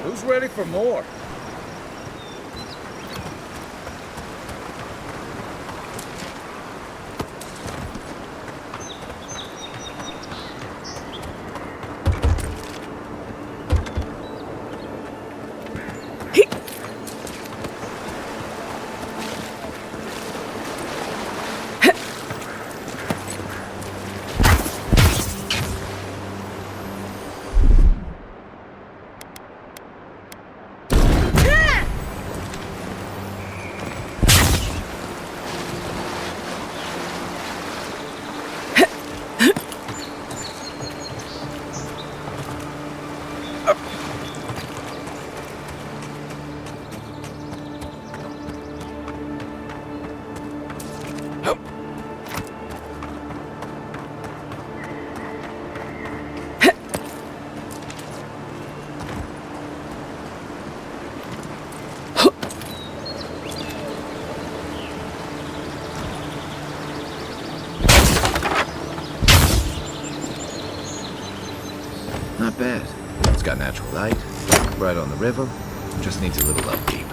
Who's ready for more? Not bad. It's got natural light, right on the river, just needs a little upkeep.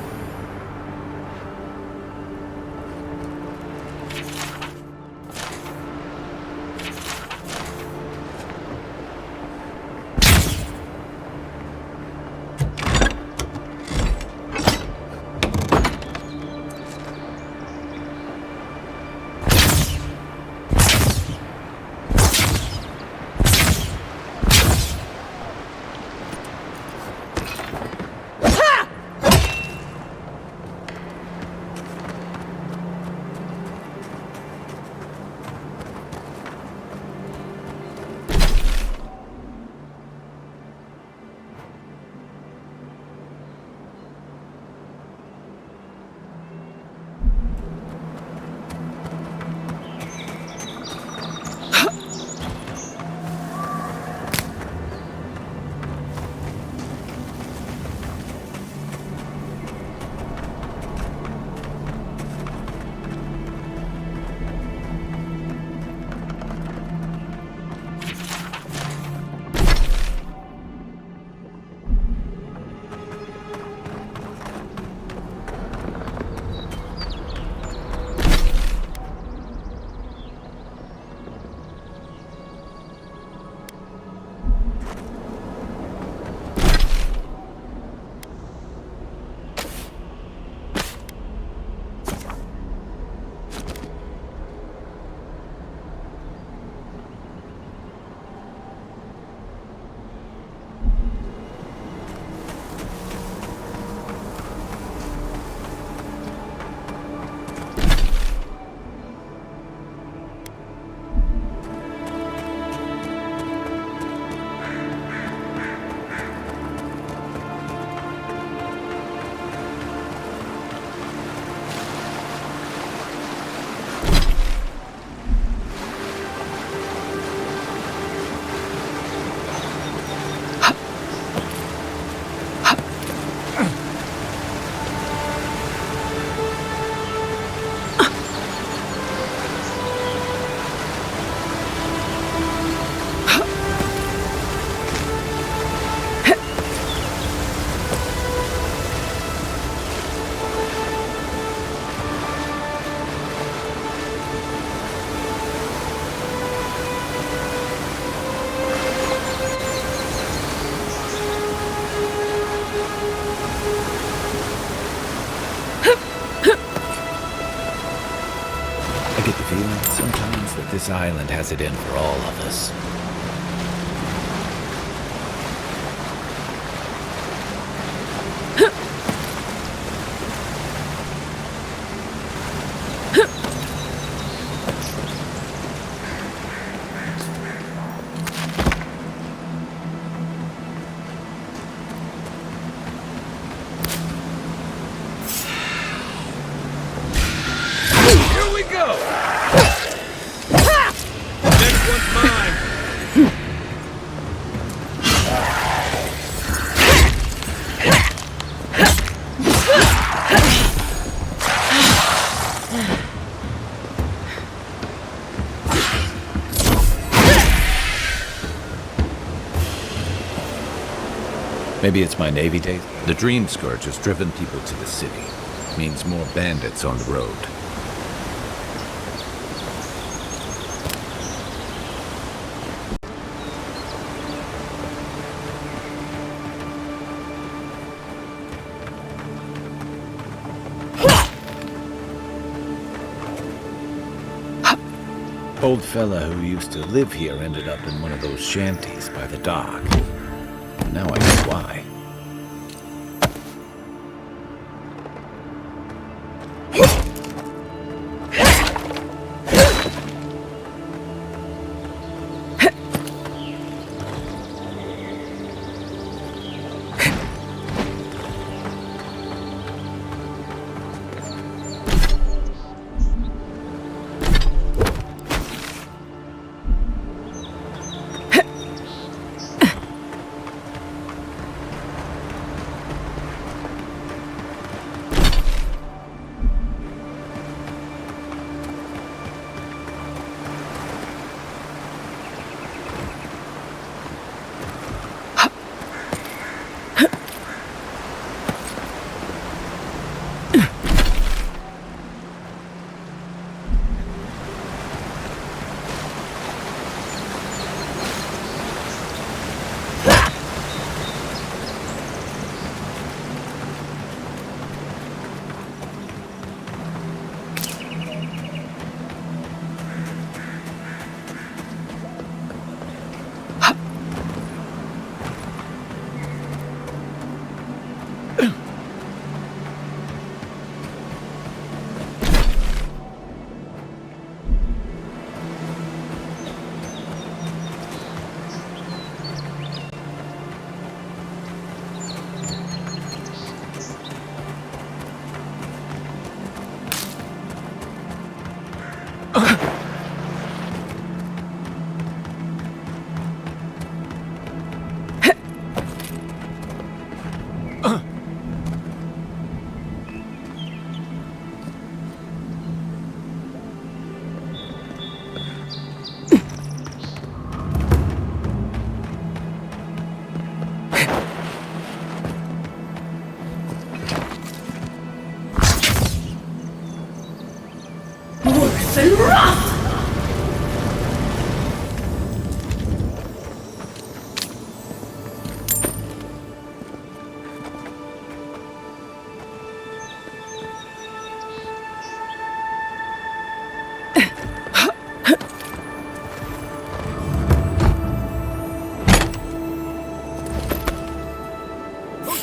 Sometimes that this island has it in for all of us. Here we go! Next one's mine! Maybe it's my Navy days. The Dream Scourge has driven people to the city. Means more bandits on the road. Old fella who used to live here ended up in one of those shanties by the dock. Now I know why.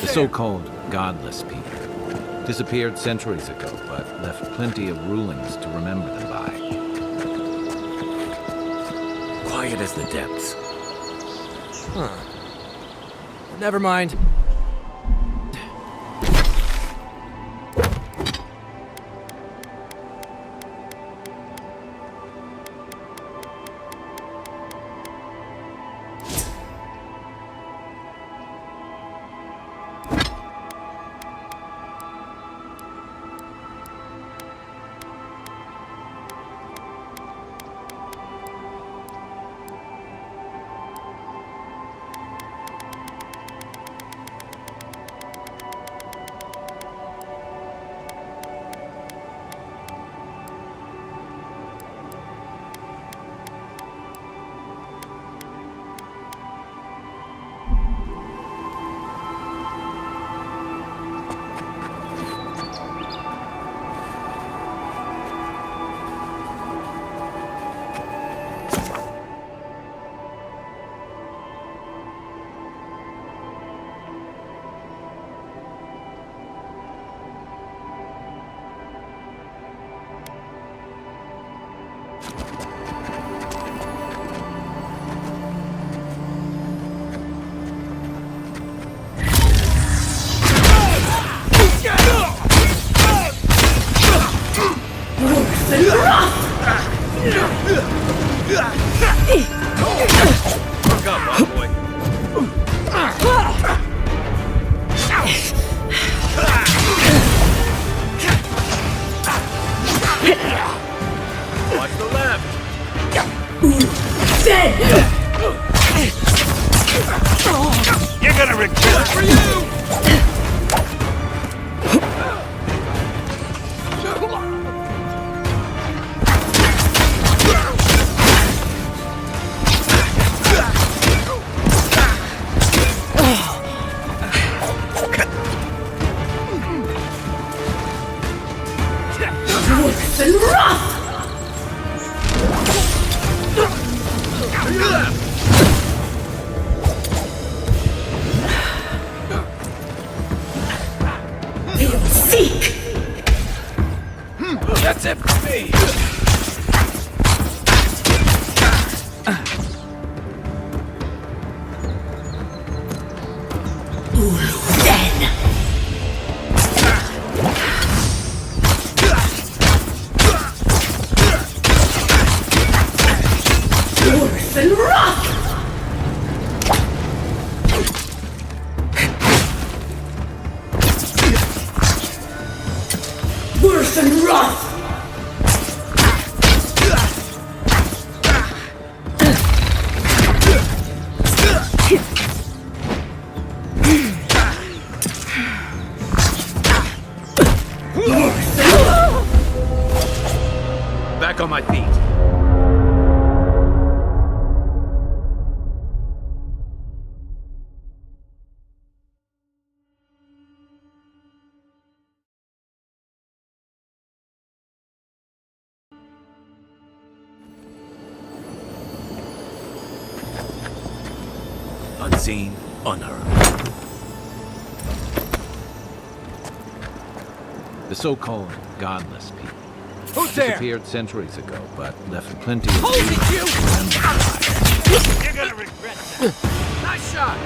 The so-called godless people disappeared centuries ago, but left plenty of rulings to remember them by. Quiet as the depths. Huh. Never mind. gonna regret for you! Seek! That's it for me! Orphan Rock! Worse than rough! Back on my feet. Unseen, unheard. The so-called godless people Who's there? disappeared centuries ago, but left plenty of Holy clues you! to remember them You're gonna regret that. Nice shot!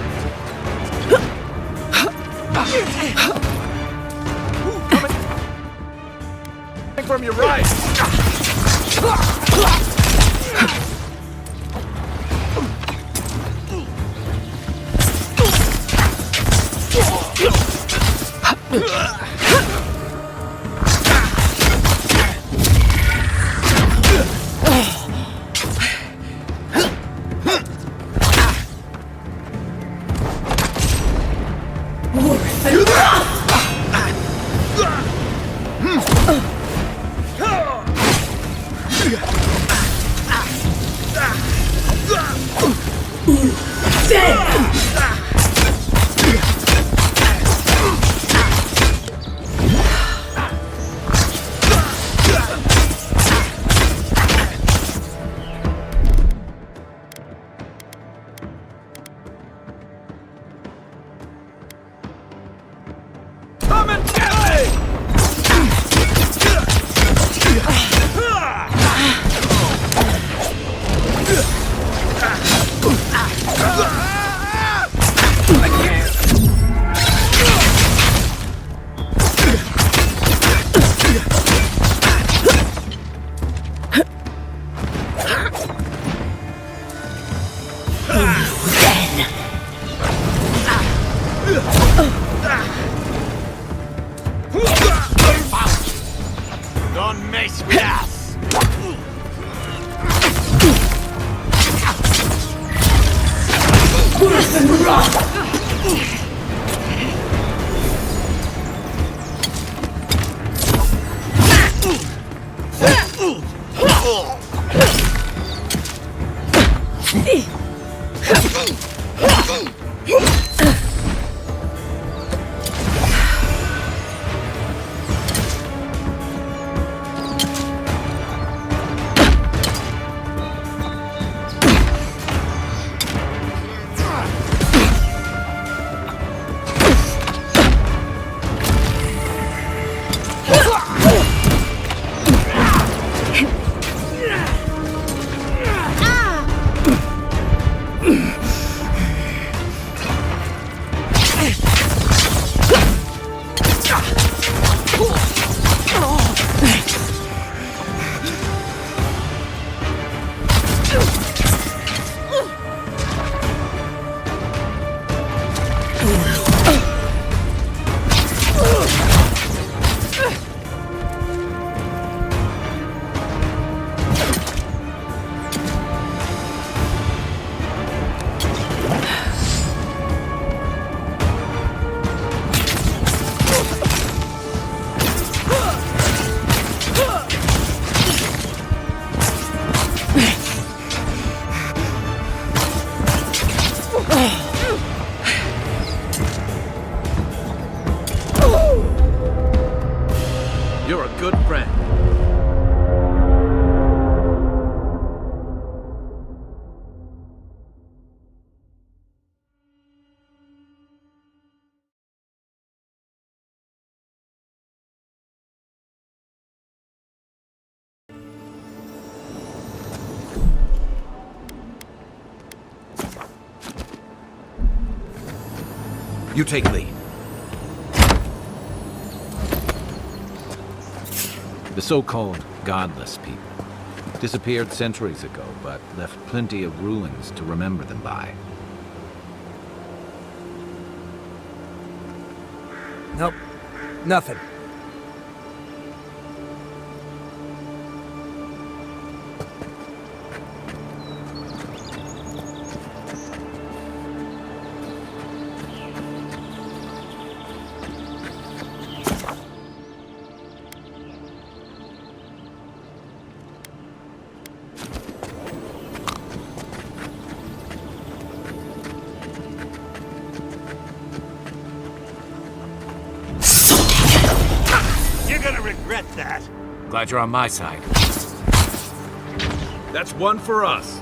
Coming from your right! Come and get me! Don't mess with us! Worse than rock! You take lead. The so-called godless people disappeared centuries ago, but left plenty of rulings to remember them by. Nope. Nothing. You're gonna regret that. Glad you're on my side. That's one for us.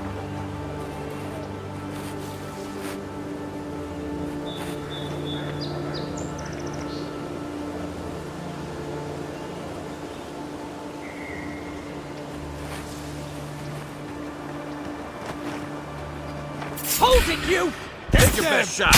Hold it, you! Take your best shot.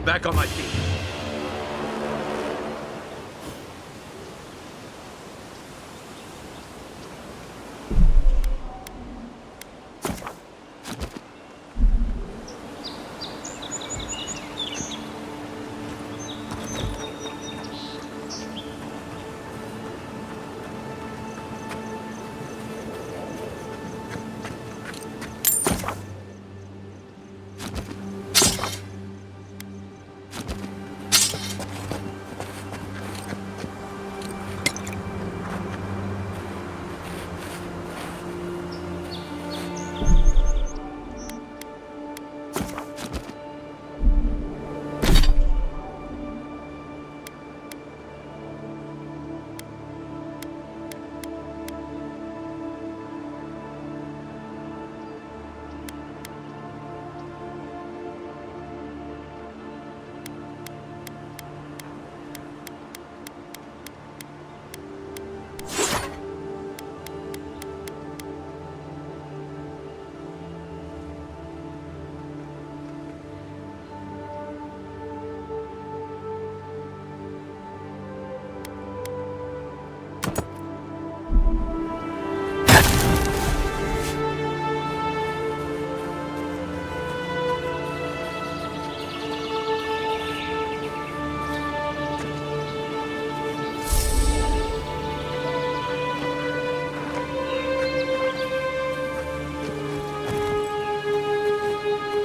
Back on my feet.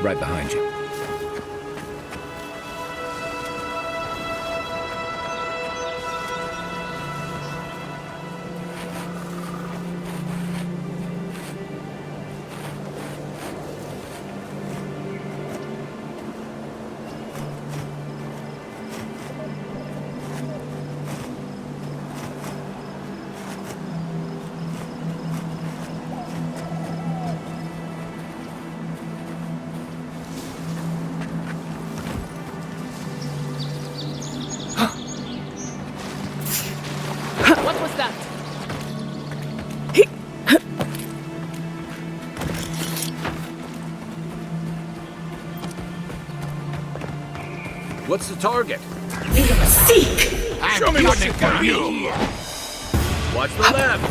Right behind you. What was that? What's the target? Seek! Show me what you can do. Watch the left.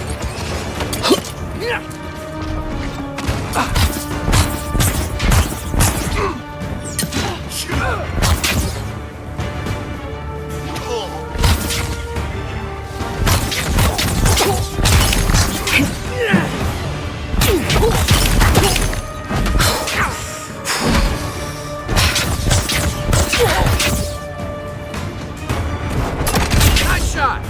Nice shot.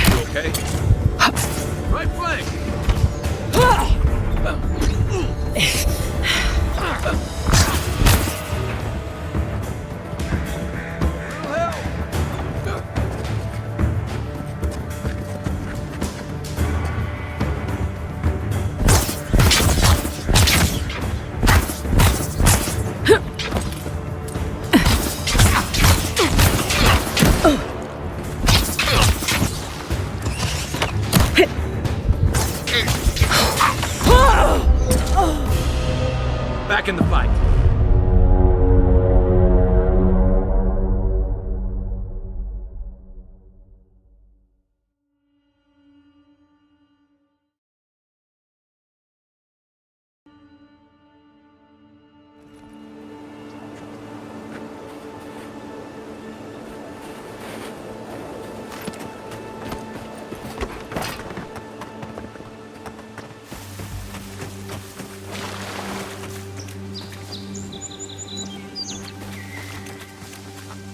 You okay? Right flank. Back in the fight.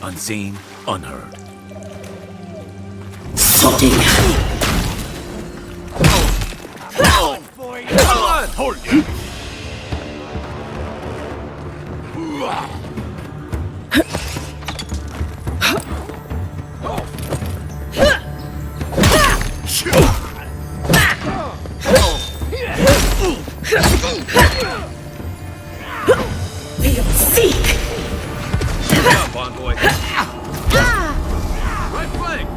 Unseen, unheard. Sodding! Come on! Hold it. Seek! Good job, Envoy. Right flank.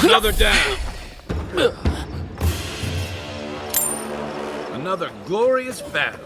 Another down. Another glorious battle.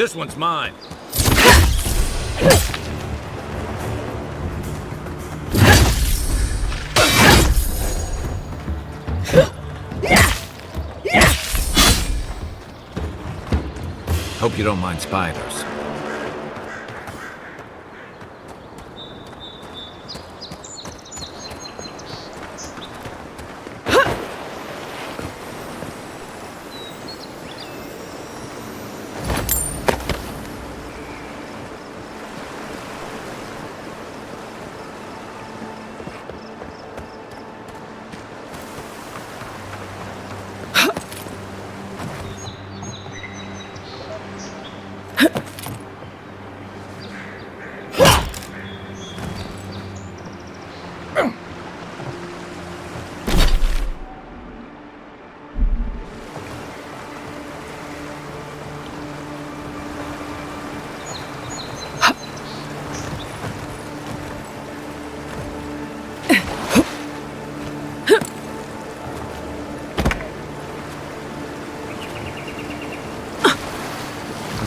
This one's mine. Hope you don't mind spiders.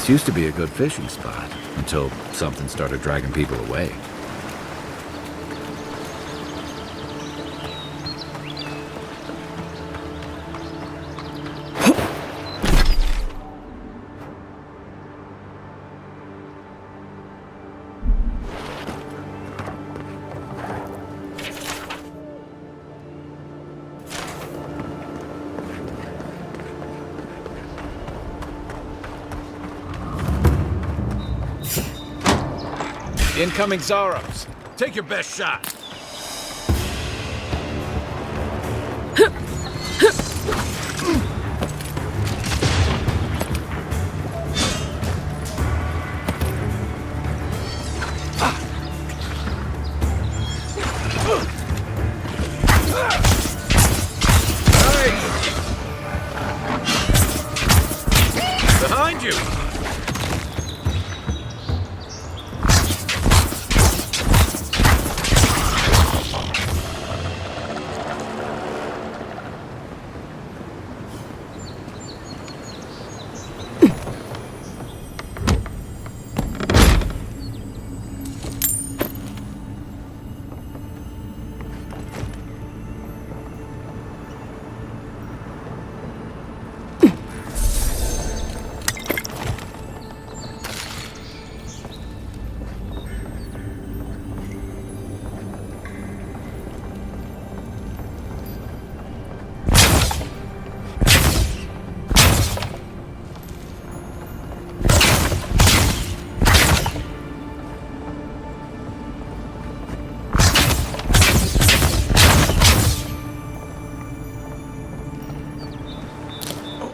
This used to be a good fishing spot, until something started dragging people away. Incoming Zaros. Take your best shot. Behind you!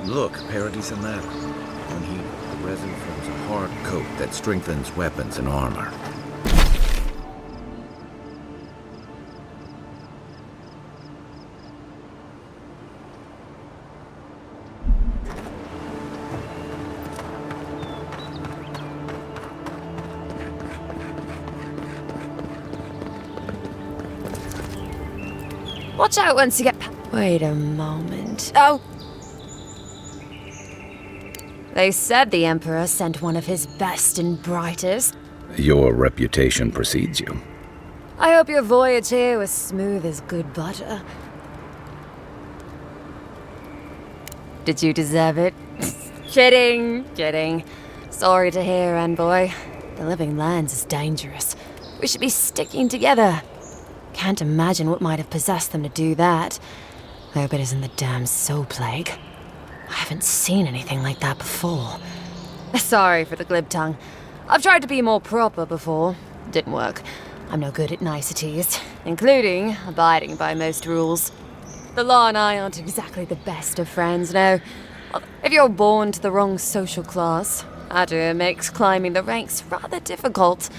Look, parodies in that. When heat, the resin forms a hard coat that strengthens weapons and armor. Watch out once you get Wait a moment. Oh! They said the Emperor sent one of his best and brightest. Your reputation precedes you. I hope your voyage here was smooth as good butter. Did you deserve it? Kidding. Sorry to hear, Envoy. The living lands is dangerous. We should be sticking together. Can't imagine what might have possessed them to do that. I hope it isn't the damn soul plague. I haven't seen anything like that before. Sorry for the glib tongue. I've tried to be more proper before. Didn't work. I'm no good at niceties, including abiding by most rules. The law and I aren't exactly the best of friends, no. If you're born to the wrong social class, that makes climbing the ranks rather difficult.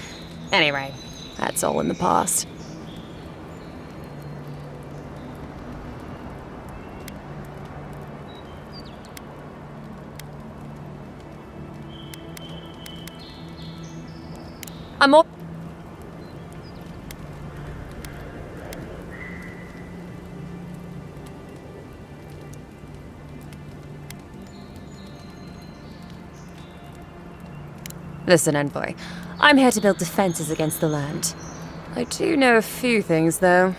Anyway, that's all in the past. I'm all... Listen, Envoy. I'm here to build defenses against the land. I do know a few things, though.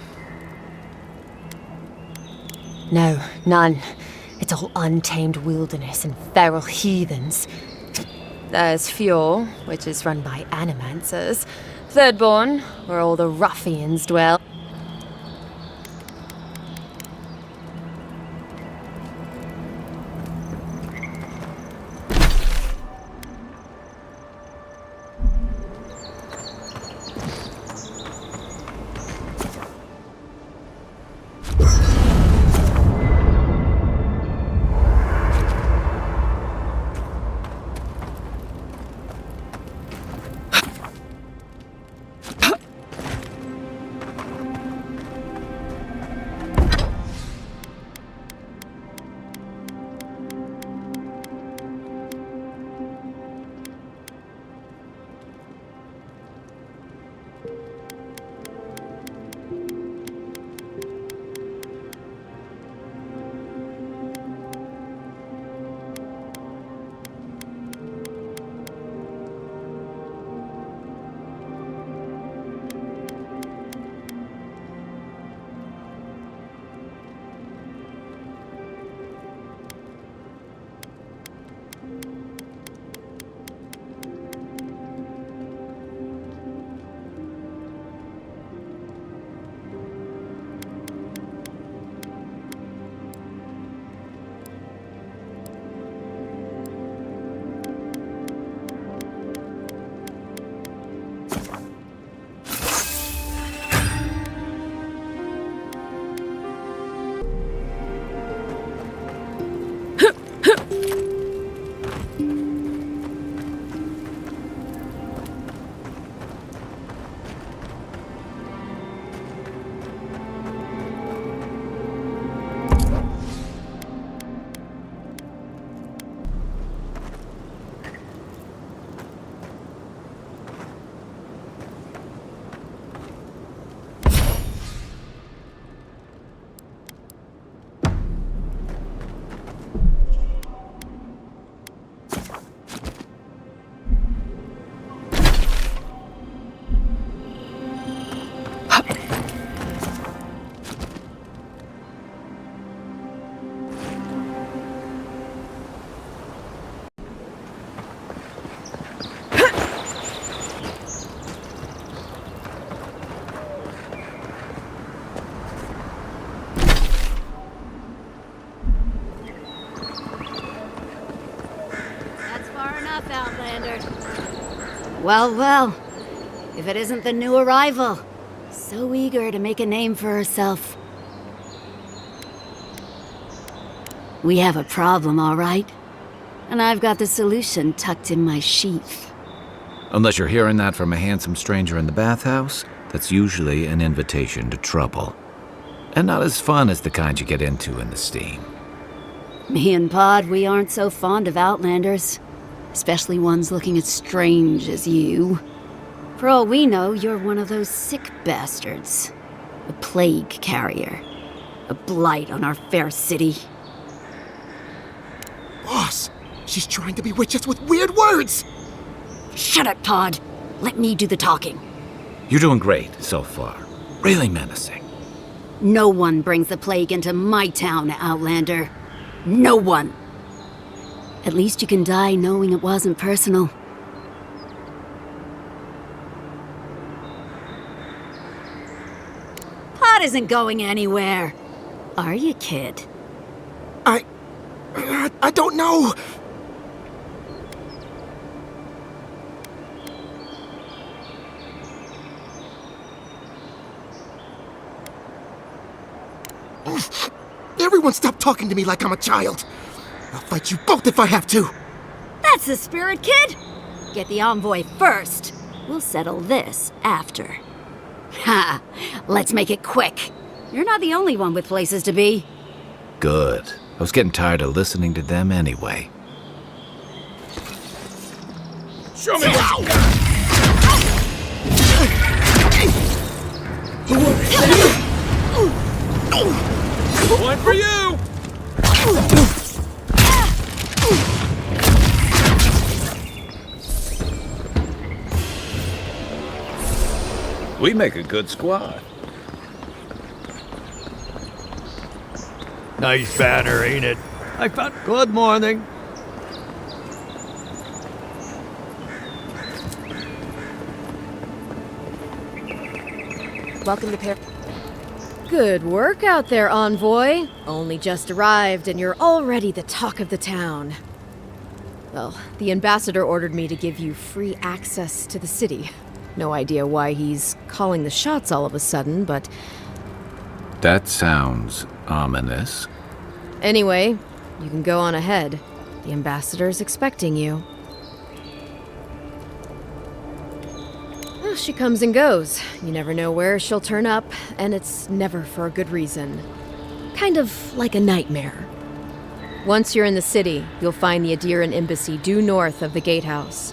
No, none. It's all untamed wilderness and feral heathens. There's Fjord, which is run by animancers. Thirdborn, where all the ruffians dwell. enough, Outlander. Well, well. If it isn't the new arrival. So eager to make a name for herself. We have a problem, all right? And I've got the solution tucked in my sheath. Unless you're hearing that from a handsome stranger in the bathhouse, that's usually an invitation to trouble. And not as fun as the kind you get into in the steam. Me and Pod, we aren't so fond of Outlanders. Especially ones looking as strange as you. For all we know, you're one of those sick bastards. A plague carrier. A blight on our fair city. Boss, she's trying to bewitch us with weird words! Shut it, Pod. Let me do the talking. You're doing great so far. Really menacing. No one brings the plague into my town, Outlander. No one. At least you can die knowing it wasn't personal. Pod isn't going anywhere. Are you, kid? I don't know. Everyone stop talking to me like I'm a child. I'll fight you both if I have to. That's the spirit, kid. Get the envoy first. We'll settle this after. Ha! Let's make it quick. You're not the only one with places to be. Good. I was getting tired of listening to them anyway. Show me what you got! One for you! We make a good squad. Nice banner, ain't it? I found. Good morning. Welcome to Paris. Good work out there, envoy. Only just arrived and you're already the talk of the town. Well, the ambassador ordered me to give you free access to the city. No idea why he's calling the shots all of a sudden, but... That sounds ominous. Anyway, you can go on ahead. The ambassador's expecting you. Well, she comes and goes. You never know where she'll turn up, and it's never for a good reason. Kind of like a nightmare. Once you're in the city, you'll find the Adiran embassy due north of the gatehouse.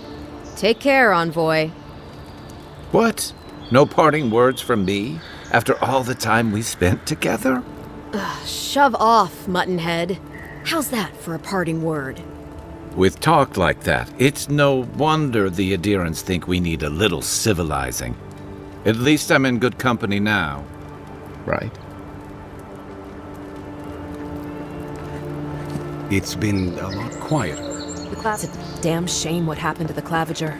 Take care, envoy. What? No parting words from me? After all the time we spent together? Shove off, Muttonhead. How's that for a parting word? With talk like that, it's no wonder the Adirans think we need a little civilizing. At least I'm in good company now. Right? It's been a lot quieter. It's a damn shame what happened to the Claviger.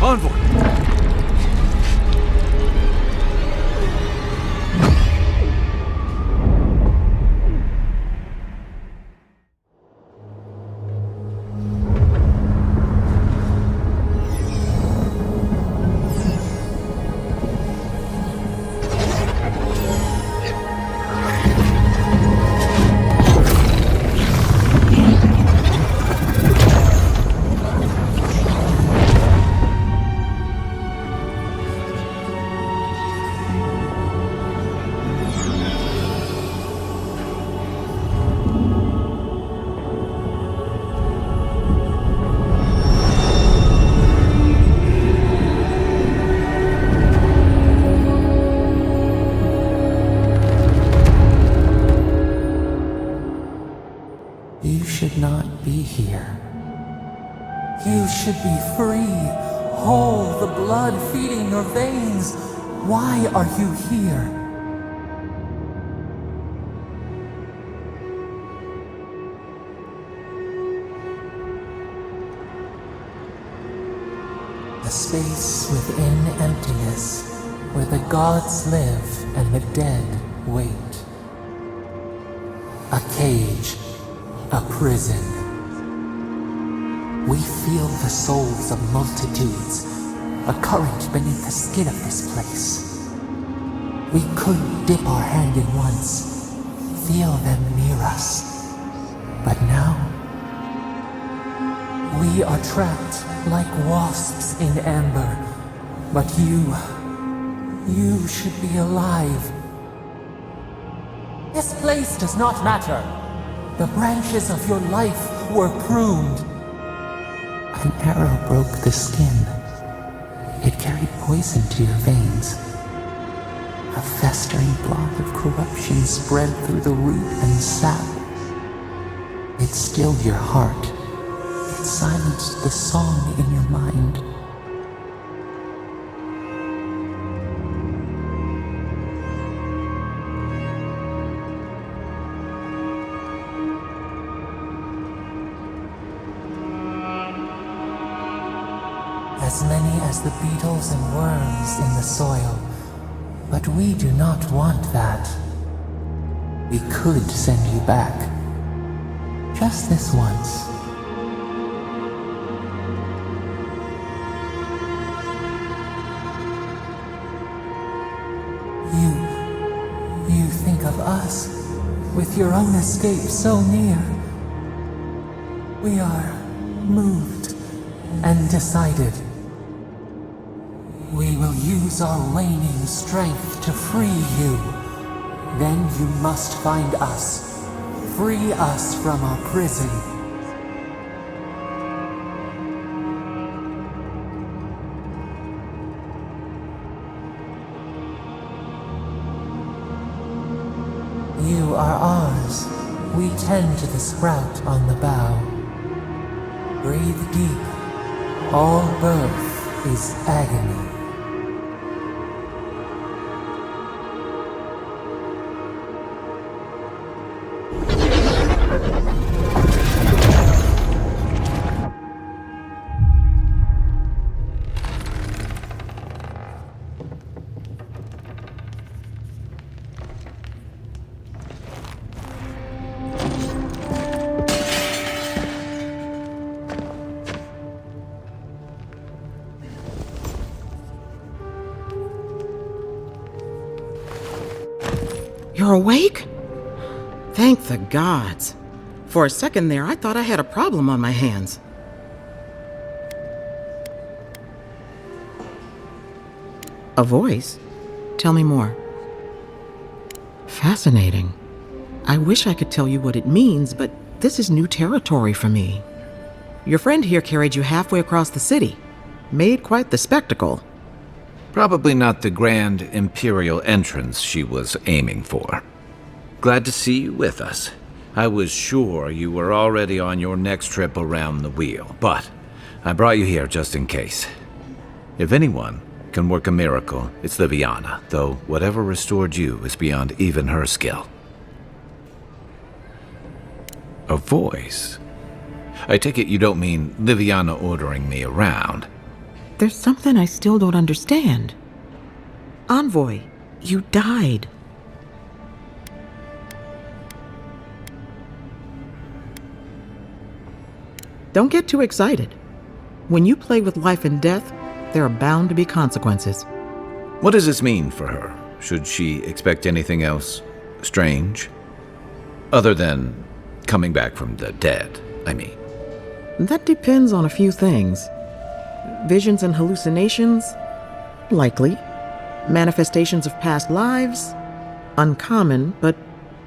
Envoy! You should not be here. You should be free, whole, the blood feeding your veins. Why are you here? A space within emptiness, where the gods live and the dead wait. A cage, a prison. We feel the souls of multitudes, a current beneath the skin of this place. We could dip our hand in once, feel them near us. But now, we are trapped like wasps in amber. But you should be alive. This place does not matter. The branches of your life were pruned. An arrow broke the skin. It carried poison to your veins. A festering blob of corruption spread through the root and sap. It stilled your heart. It silenced the song in your mind. As many as the beetles and worms in the soil. But we do not want that. We could send you back. Just this once. You think of us, with your own escape so near. We are moved and decided. We will use our waning strength to free you. Then you must find us. Free us from our prison. You are ours. We tend to the sprout on the bough. Breathe deep. All birth is agony. You're awake? Thank the gods. For a second there, I thought I had a problem on my hands. A voice? Tell me more. Fascinating. I wish I could tell you what it means, but this is new territory for me. Your friend here carried you halfway across the city. Made quite the spectacle. Probably not the grand imperial entrance she was aiming for. Glad to see you with us. I was sure you were already on your next trip around the wheel, but I brought you here just in case. If anyone can work a miracle, it's Liviana, though whatever restored you is beyond even her skill. A voice? I take it you don't mean Liviana ordering me around. There's something I still don't understand. Envoy, you died. Don't get too excited. When you play with life and death, there are bound to be consequences. What does this mean for her? Should she expect anything else strange? Other than coming back from the dead, I mean. That depends on a few things. Visions and hallucinations? Likely. Manifestations of past lives? Uncommon, but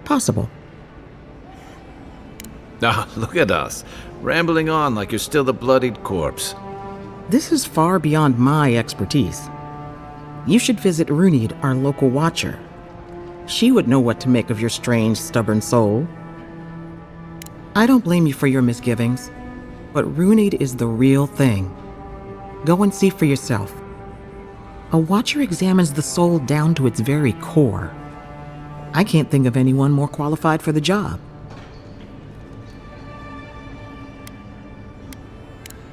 possible. Ah, look at us, rambling on like you're still the bloodied corpse. This is far beyond my expertise. You should visit Runid, our local watcher. She would know what to make of your strange, stubborn soul. I don't blame you for your misgivings. But Runed is the real thing. Go and see for yourself. A watcher examines the soul down to its very core. I can't think of anyone more qualified for the job.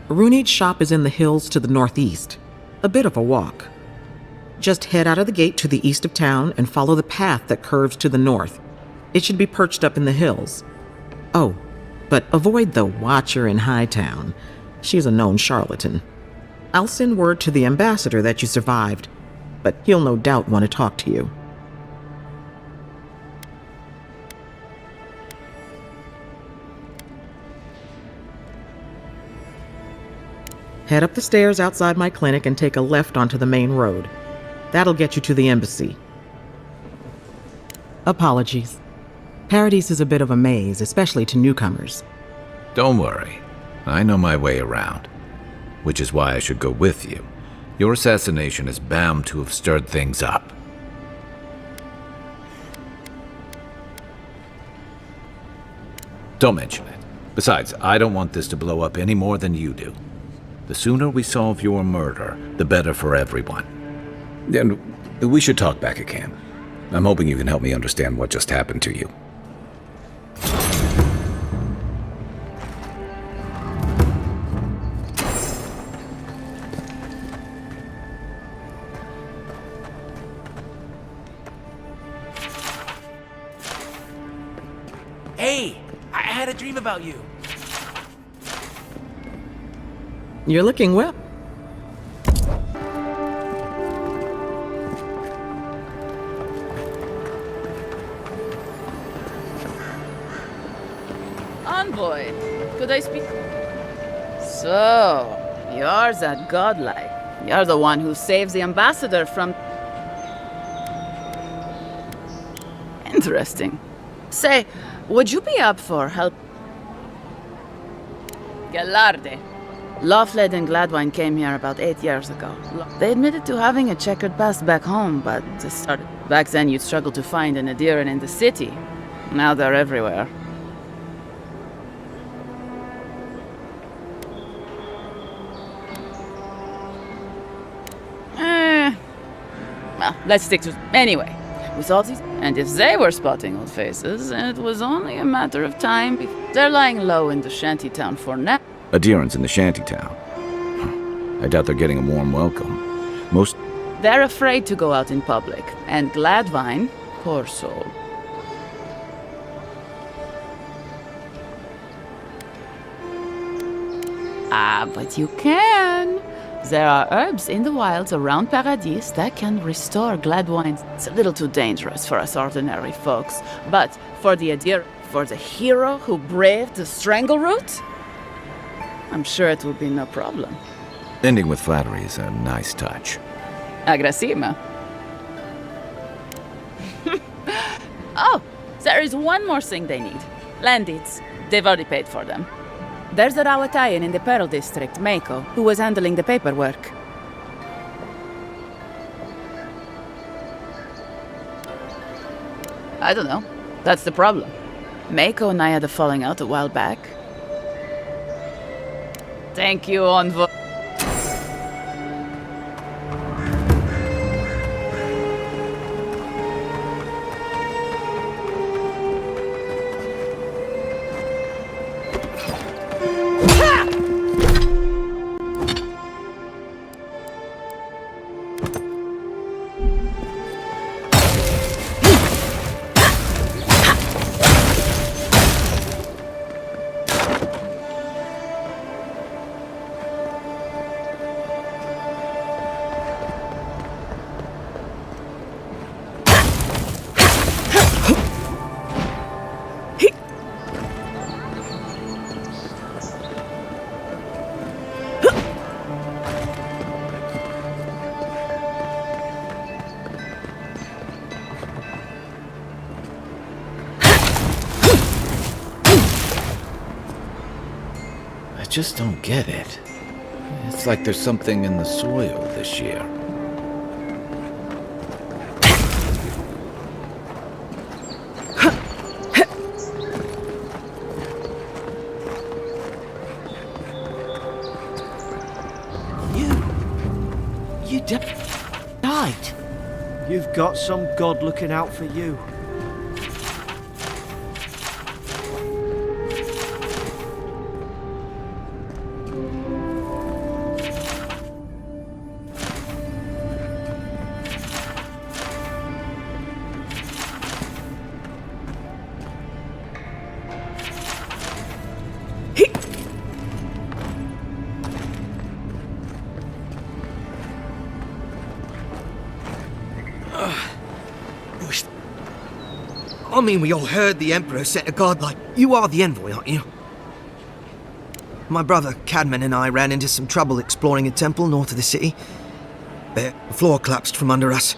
Runede's shop is in the hills to the northeast. A bit of a walk. Just head out of the gate to the east of town and follow the path that curves to the north. It should be perched up in the hills. Oh, but avoid the Watcher in Hightown. She's a known charlatan. I'll send word to the ambassador that you survived, but he'll no doubt want to talk to you. Head up the stairs outside my clinic and take a left onto the main road. That'll get you to the embassy. Apologies. Paradise is a bit of a maze, especially to newcomers. Don't worry. I know my way around. Which is why I should go with you. Your assassination is bound to have stirred things up. Don't mention it. Besides, I don't want this to blow up any more than you do. The sooner we solve your murder, the better for everyone. And we should talk back at camp. I'm hoping you can help me understand what just happened to you. Hey, I had a dream about you. You're looking well. Envoy, could I speak? So, you're that godlike. You're the one who saves the ambassador from... Interesting. Say, would you be up for help? Galarde. Loffled and Gladwine came here about 8 years ago. They admitted to having a checkered past back home, but back then you'd struggle to find an Adiran in the city. Now they're everywhere. Well, let's stick to... Anyway, with all these... And if they were spotting old faces, it was only a matter of time before... They're lying low in the shantytown for now. Adirans in the shantytown. I doubt they're getting a warm welcome. They're afraid to go out in public. And Gladwine, poor soul. Ah, but you can. There are herbs in the wilds around Paradis that can restore Gladwine. It's a little too dangerous for us ordinary folks. But for the Adir, for the hero who braved the Strangleroot, I'm sure it will be no problem. Ending with flattery is a nice touch. Agrasima. Oh, there is one more thing they need. Land deeds. They've already paid for them. There's a Rawatayan in the Pearl District, Mako, who was handling the paperwork. I don't know. That's the problem. Mako and I had a falling out a while back. Thank you, Envoy. I just don't get it. It's like there's something in the soil this year. died. You've got some god looking out for you. I mean, we all heard the Emperor sent a god like... You are the envoy, aren't you? My brother, Cadman, and I ran into some trouble exploring a temple north of the city. The floor collapsed from under us.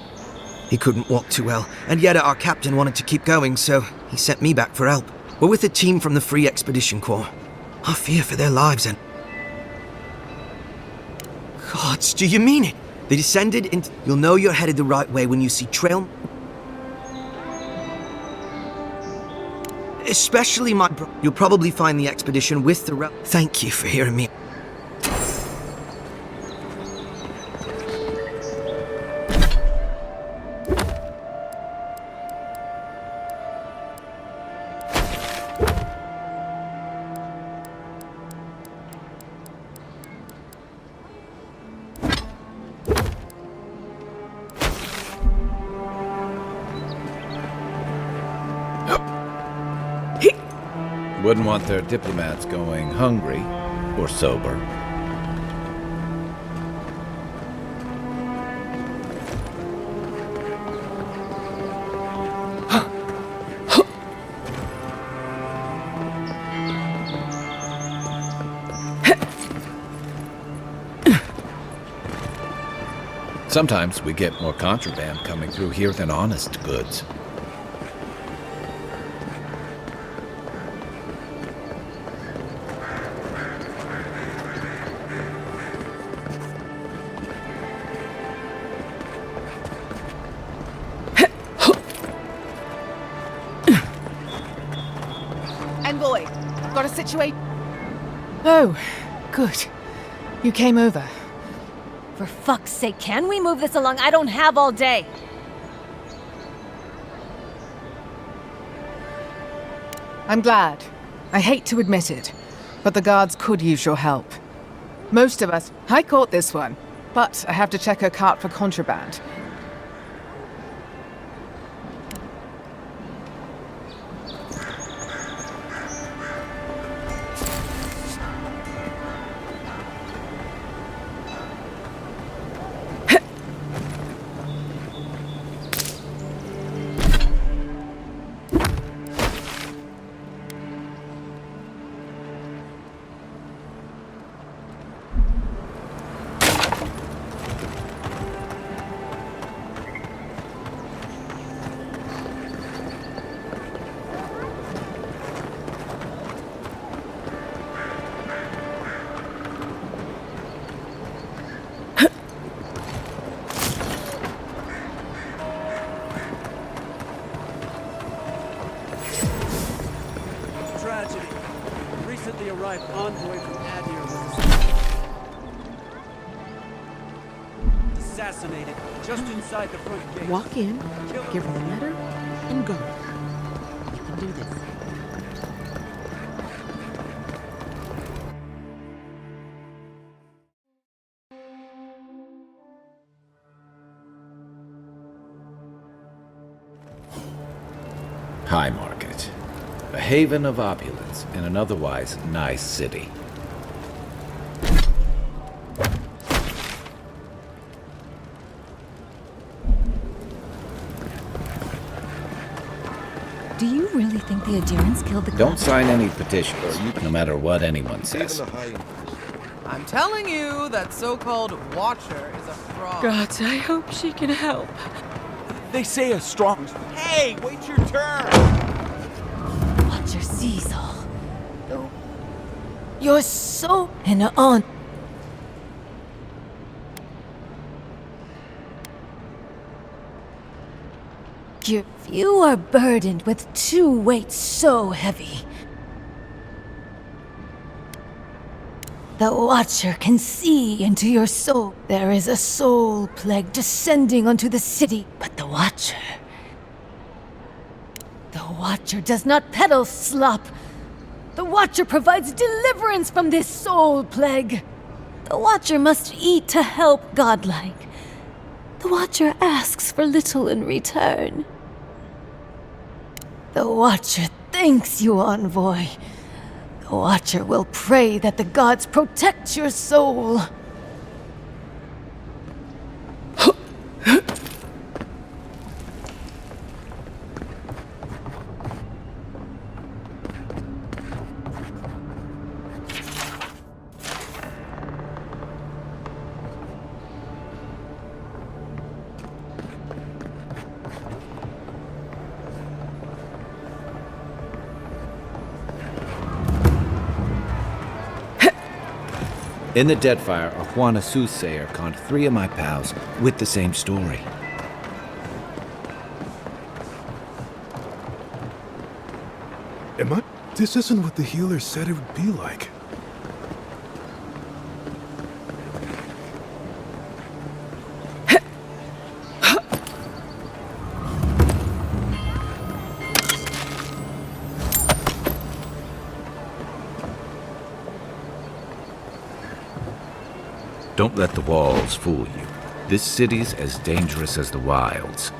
He couldn't walk too well, and yet our captain wanted to keep going, so he sent me back for help. We're with a team from the Free Expedition Corps. I fear for their lives, and... Gods, do you mean it? They descended into... You'll know you're headed the right way when you see trail... Especially my bro... You'll probably find the expedition with the Thank you for hearing me. Wouldn't want their diplomats going hungry or sober. Sometimes we get more contraband coming through here than honest goods. Envoy, got a situation. Oh, good. You came over. For fuck's sake, can we move this along? I don't have all day. I'm glad. I hate to admit it, but the guards could use your help. Most of us... I caught this one, but I have to check her cart for contraband. Tragedy. Recently arrived envoy from Adir was assassinated just inside the front gate. Walk in, give her the letter, and go. You can do this. High Market, a haven of opulence in an otherwise nice city. Do you really think the Adherents killed the Don't sign any petitions, no matter what anyone says. I'm telling you, that so-called Watcher is a fraud. God, I hope she can help. They say a strong... Hey, wait your turn! Watcher Cecil. You're so on. You are burdened with two weights so heavy. The Watcher can see into your soul. There is a soul plague descending onto the city, but the Watcher does not peddle slop. The Watcher provides deliverance from this soul plague. The Watcher must eat to help godlike. The Watcher asks for little in return. The Watcher thanks you, Envoy. The Watcher will pray that the gods protect your soul. In the Deadfire, a Juana soothsayer conned 3 of my pals with the same story. This isn't what the healer said it would be like. Don't let the walls fool you. This city's as dangerous as the wilds.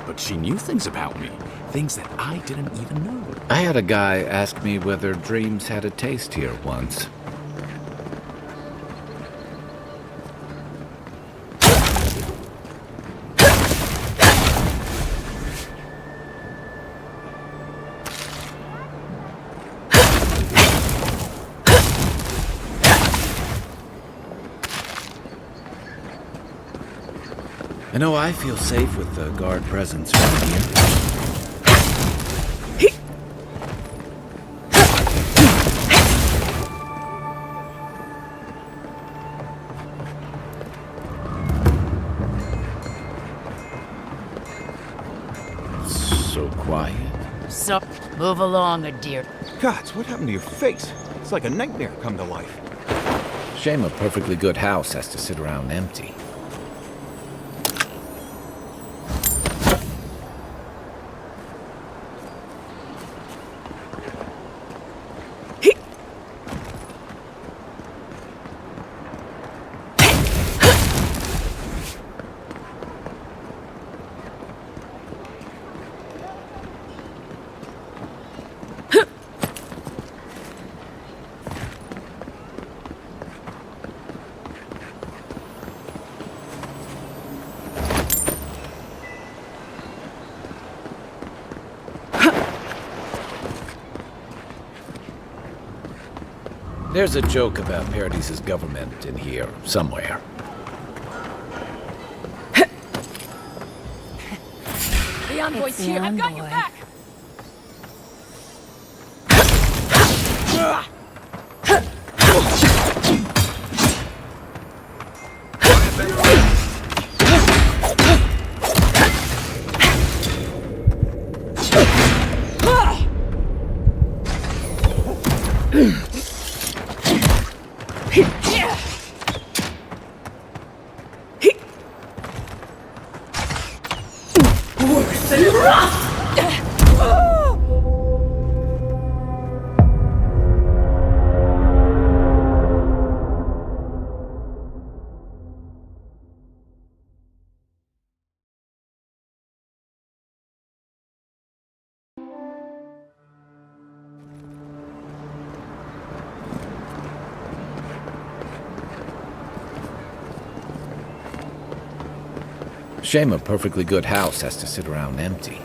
But she knew things about me. Things that I didn't even know. I had a guy ask me whether dreams had a taste here once. I know I feel safe with the guard presence around here. So quiet. So, move along, a dear. Gods, what happened to your face? It's like a nightmare come to life. Shame a perfectly good house has to sit around empty. There's a joke about Paradis' government in here, somewhere. The Envoy's here. I've got your back. Shame a perfectly good house has to sit around empty.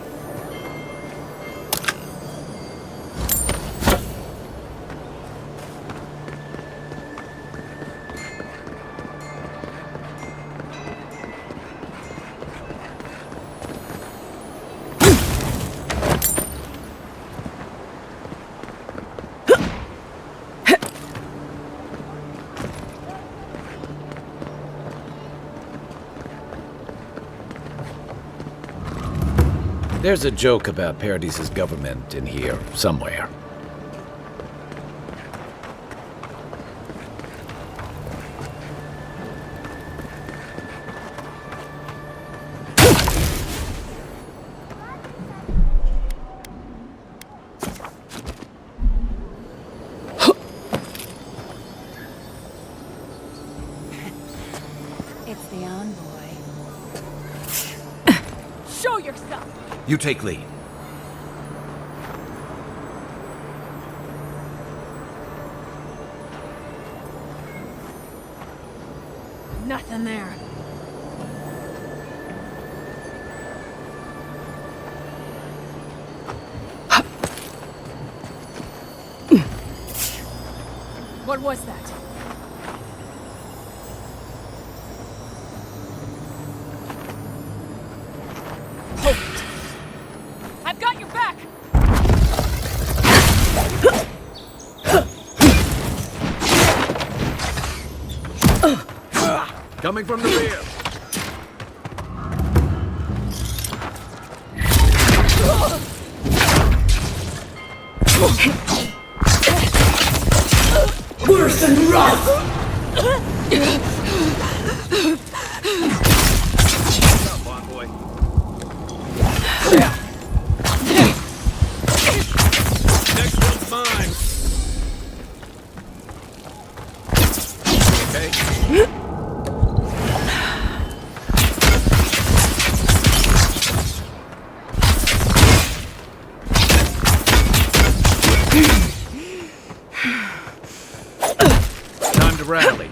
There's a joke about Paradis' government in here, somewhere. It's the envoy. Show yourself! You take lead. Nothing there. What was that? Hold it. I've got your back! Coming from the rear. Worse than rough! Next one's mine. Okay. Time to rally.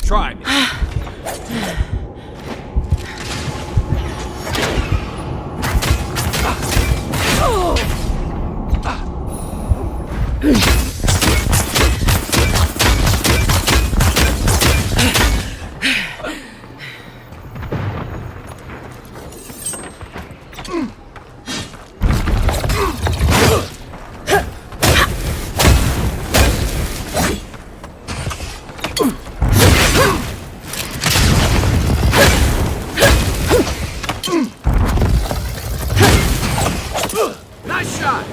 Try me. Nice shot!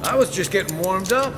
I was just getting warmed up.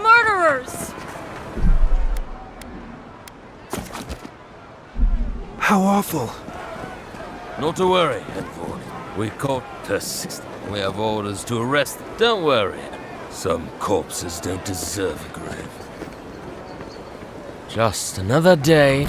Murderers! How awful. Not to worry, envoy. We caught the system. We have orders to arrest them. Don't worry. Some corpses don't deserve a grave. Just another day.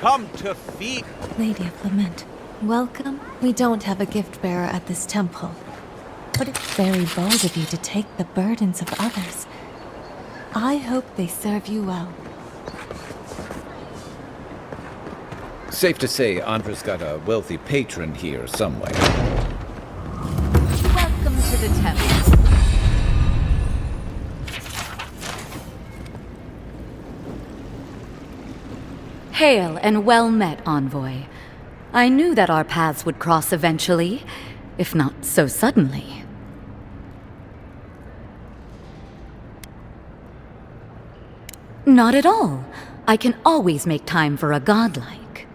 come to feed. Lady of Lament, welcome. We don't have a gift bearer at this temple, but it's very bold of you to take the burdens of others. I hope they serve you well. Safe to say, Andra's got a wealthy patron here somewhere. Welcome to the temple. Hail and well met, Envoy. I knew that our paths would cross eventually, if not so suddenly. Not at all. I can always make time for a godlike.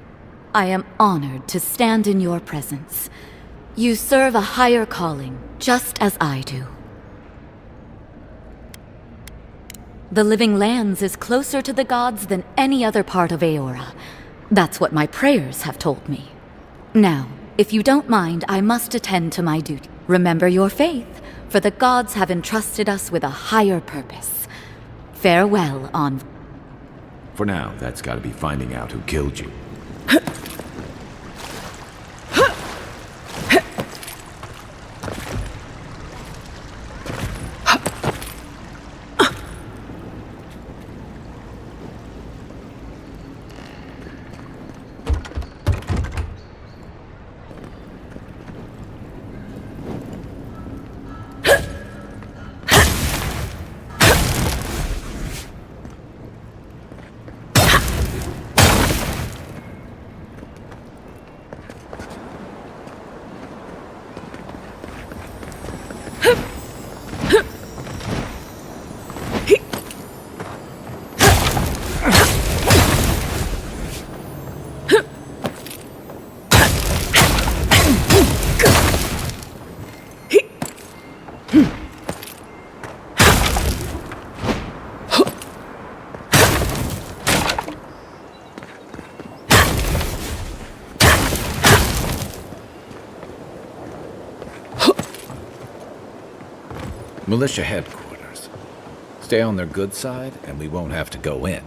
I am honored to stand in your presence. You serve a higher calling, just as I do. The Living Lands is closer to the gods than any other part of Eora. That's what my prayers have told me. Now, if you don't mind, I must attend to my duty. Remember your faith, for the gods have entrusted us with a higher purpose. Farewell, Envoy. For now, that's gotta be finding out who killed you. Militia headquarters. Stay on their good side, and we won't have to go in.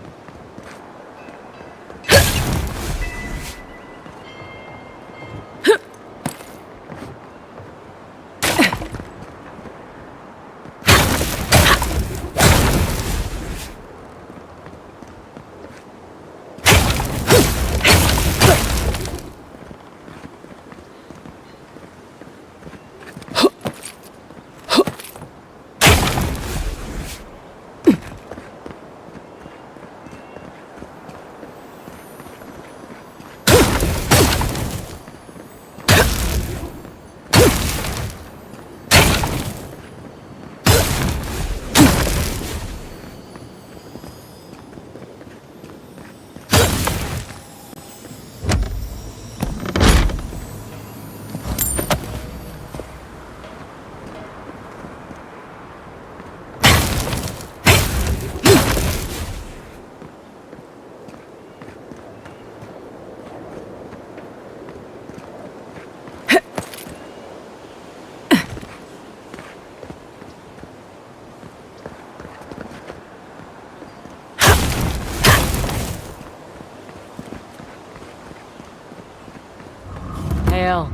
Hail.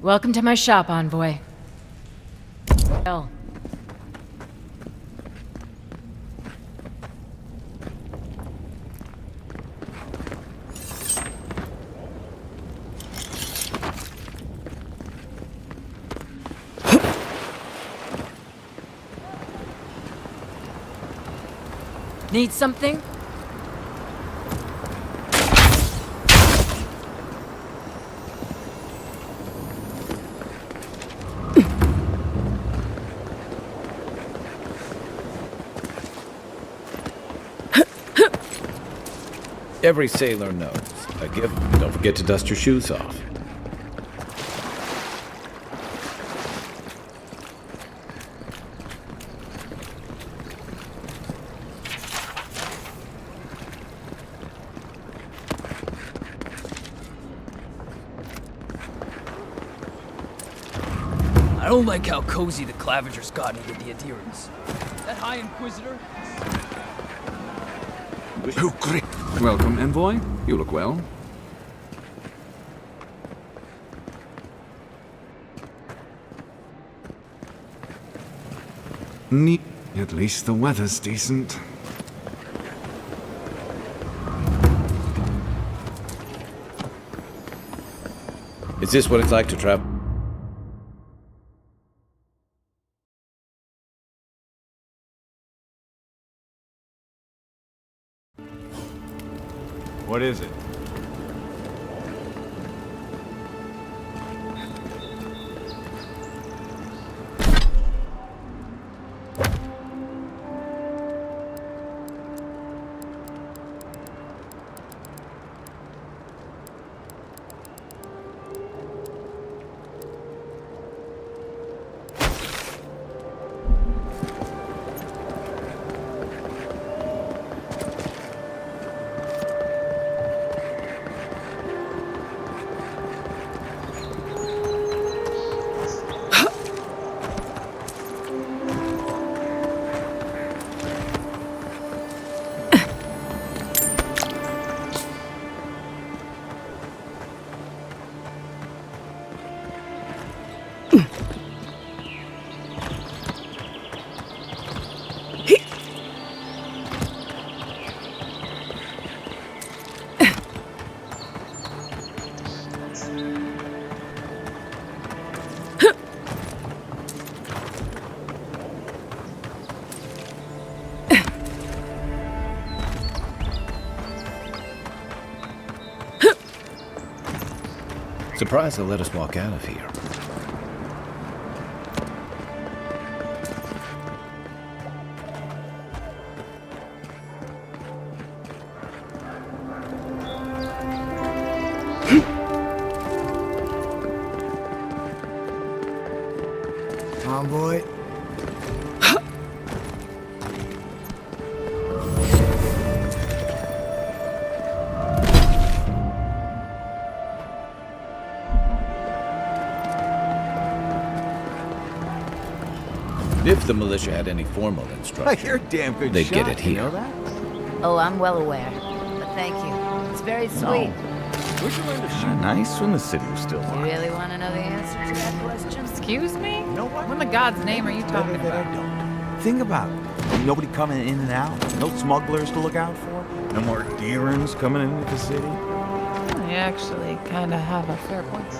Welcome to my shop, Envoy. Hail. Need something? Every sailor knows. A gift. Don't forget to dust your shoes off. I don't like how cozy the Clavengers got into the adherents. That High Inquisitor? Who Welcome, envoy. You look well. Neat. At least the weather's decent. Is this what it's like to travel? What is it? Surprised they'll let us walk out of here. Tomboy. If the militia had any formal instruction, You're a damn good they'd shot. get it You here. know that? Oh, I'm well aware. But thank you. It's very sweet. Where'd you learn to shoot? Nice when the city was still Do you locked. really want to know the answer to that question? Excuse me? You know what? What in the God's name are you talking Better that about? I don't. Think about it. Nobody coming in and out. No smugglers to look out for. No more deerings coming into the city. You actually kind of have a fair point.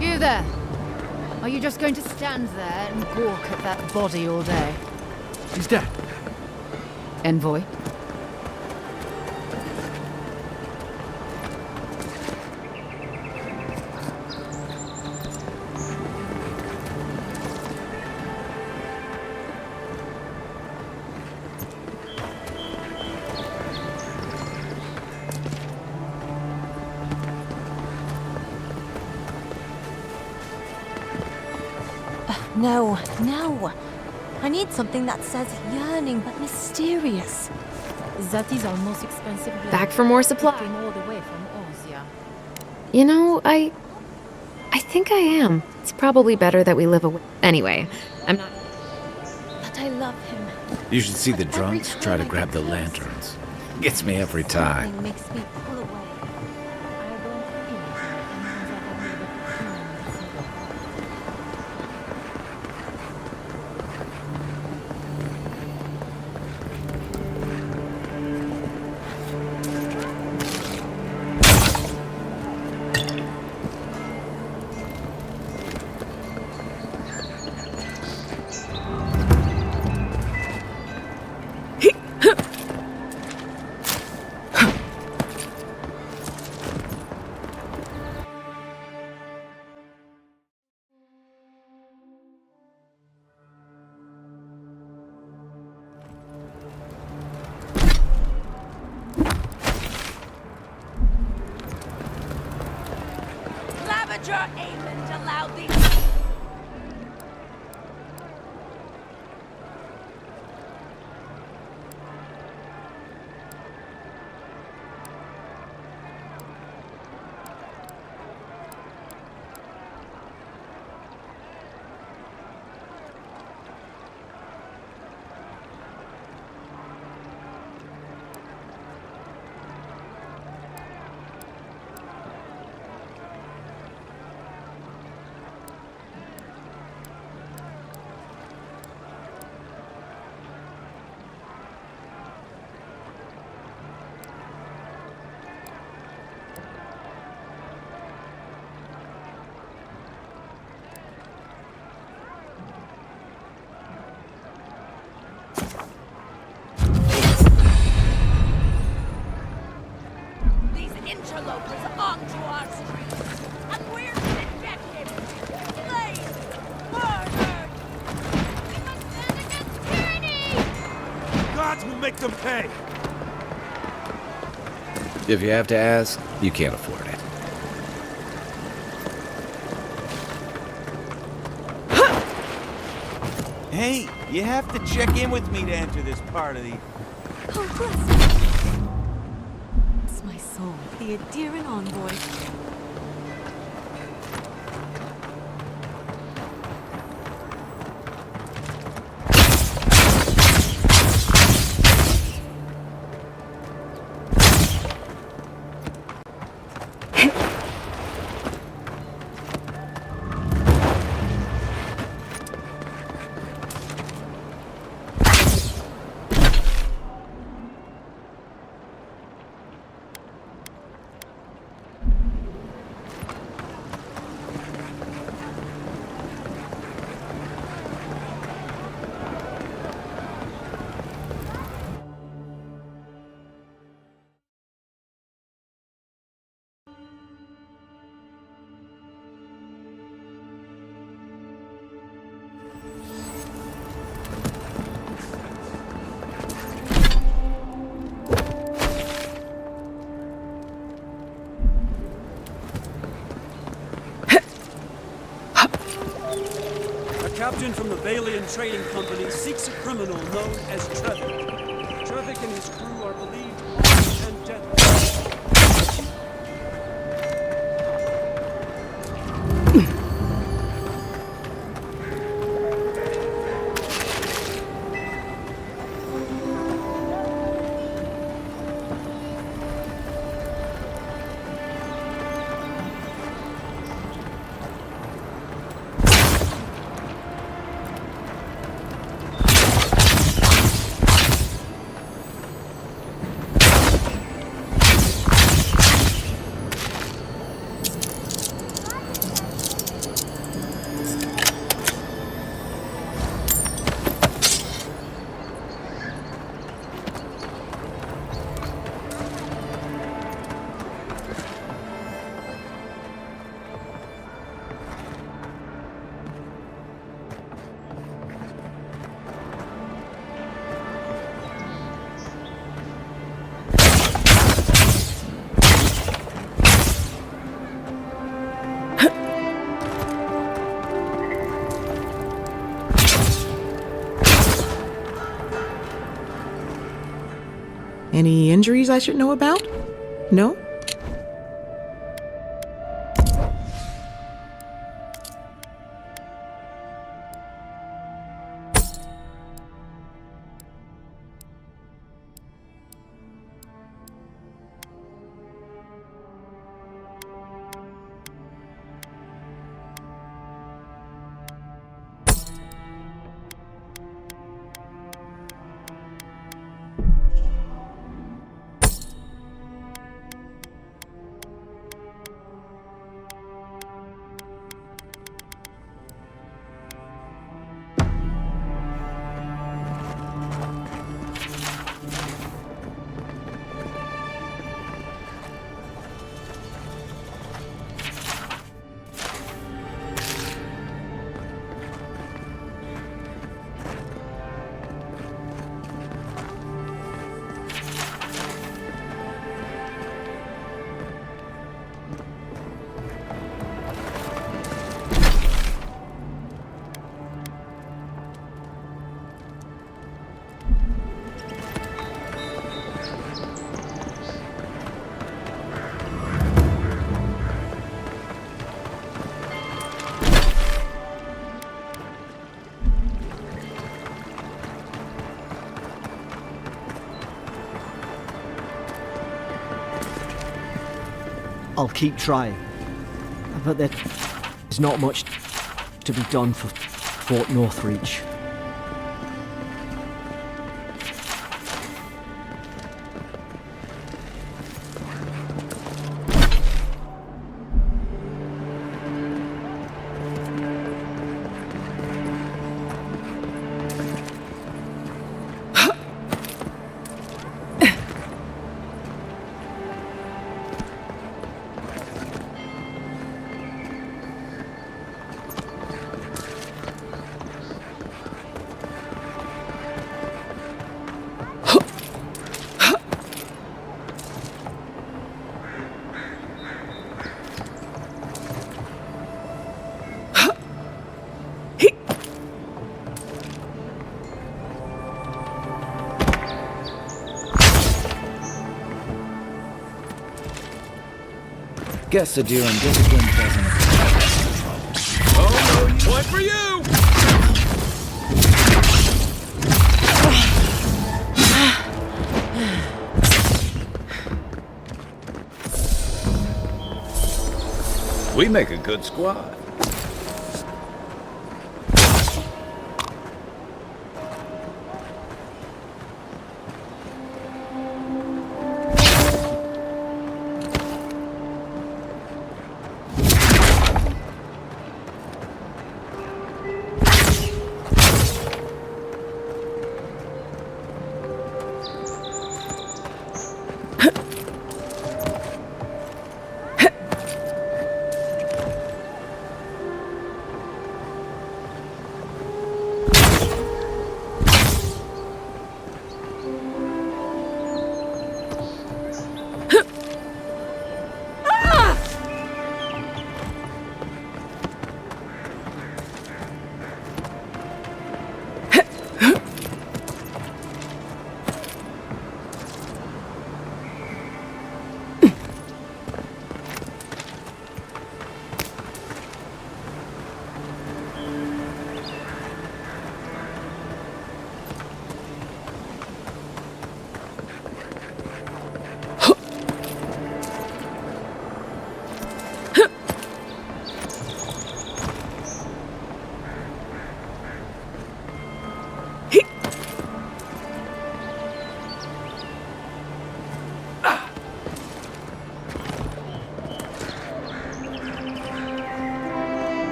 You there! Are you just going to stand there and gawk at that body all day? He's dead. Envoy? No, no. I need something that says yearning but mysterious. That is our most expensive blade. Back for more supply. Came all the way from Ozia. You know, I think I am. It's probably better that we live away. Anyway, I'm not. But I love him. You should see the drunks try to grab the lanterns. Gets me every time. Something makes me pull away. Scavenger Aemond allowed these. rebels onto our streets, and we're gonna get him slain, murdered. We must stand against tyranny. Gods will make them pay. If you have to ask, you can't afford it. Hey, you have to check in with me to enter this part of the... Oh, bless me. It's my soul, the Adiran envoy. Captain from the Valian Trading Company seeks a criminal known as Trevik. Trevik and his crew are believed wanted and dead. Any injuries I should know about? No? I'll keep trying. But there's not much to be done for Fort Northreach. Guess the deer and discipline doesn't apply. Oh, no, one for you! We make a good squad.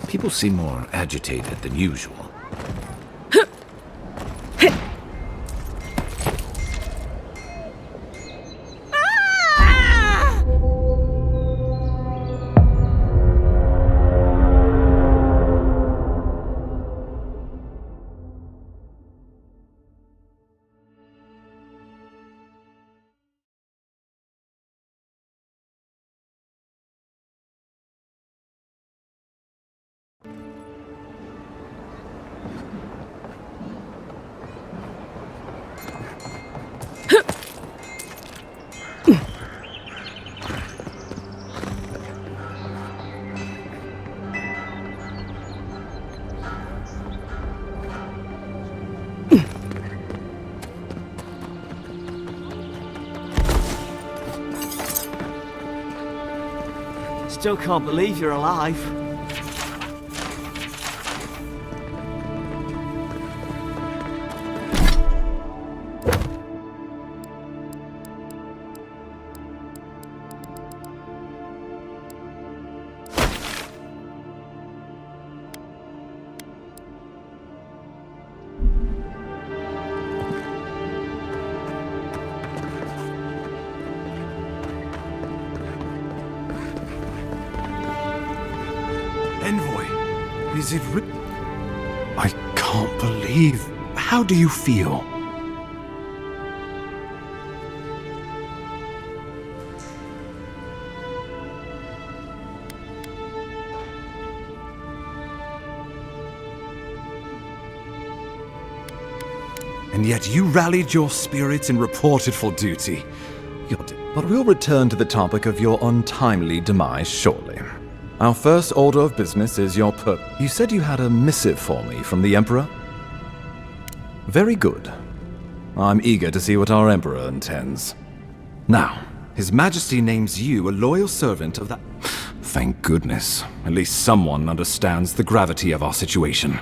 People seem more agitated than usual. Still can't believe you're alive. Is it I can't believe. How do you feel? and yet you rallied your spirits and reported for duty. But we'll return to the topic of your untimely demise shortly. Our first order of business is your You said you had a missive for me from the Emperor? Very good. I'm eager to see what our Emperor intends. Now, His Majesty names you a loyal servant of that... Thank goodness. At least someone understands the gravity of our situation.